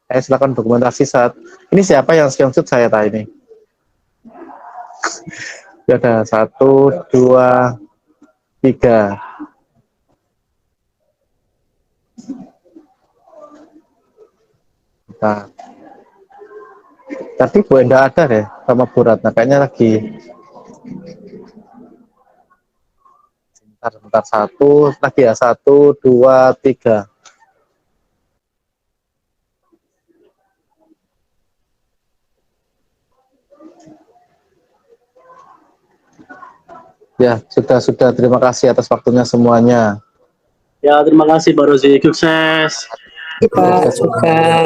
Silakan dokumentasi saat. Ini siapa yang screenshot saya tadi ini? Ya ada 1, 2, 3. Nah, tadi Bu Enda ada deh sama Bu Ratna, kayaknya lagi Bentar, satu lagi ya, 1, 2, 3. Ya, sudah. Terima kasih atas waktunya semuanya. Ya, terima kasih Pak Rozi. Sukses. Pak, suka.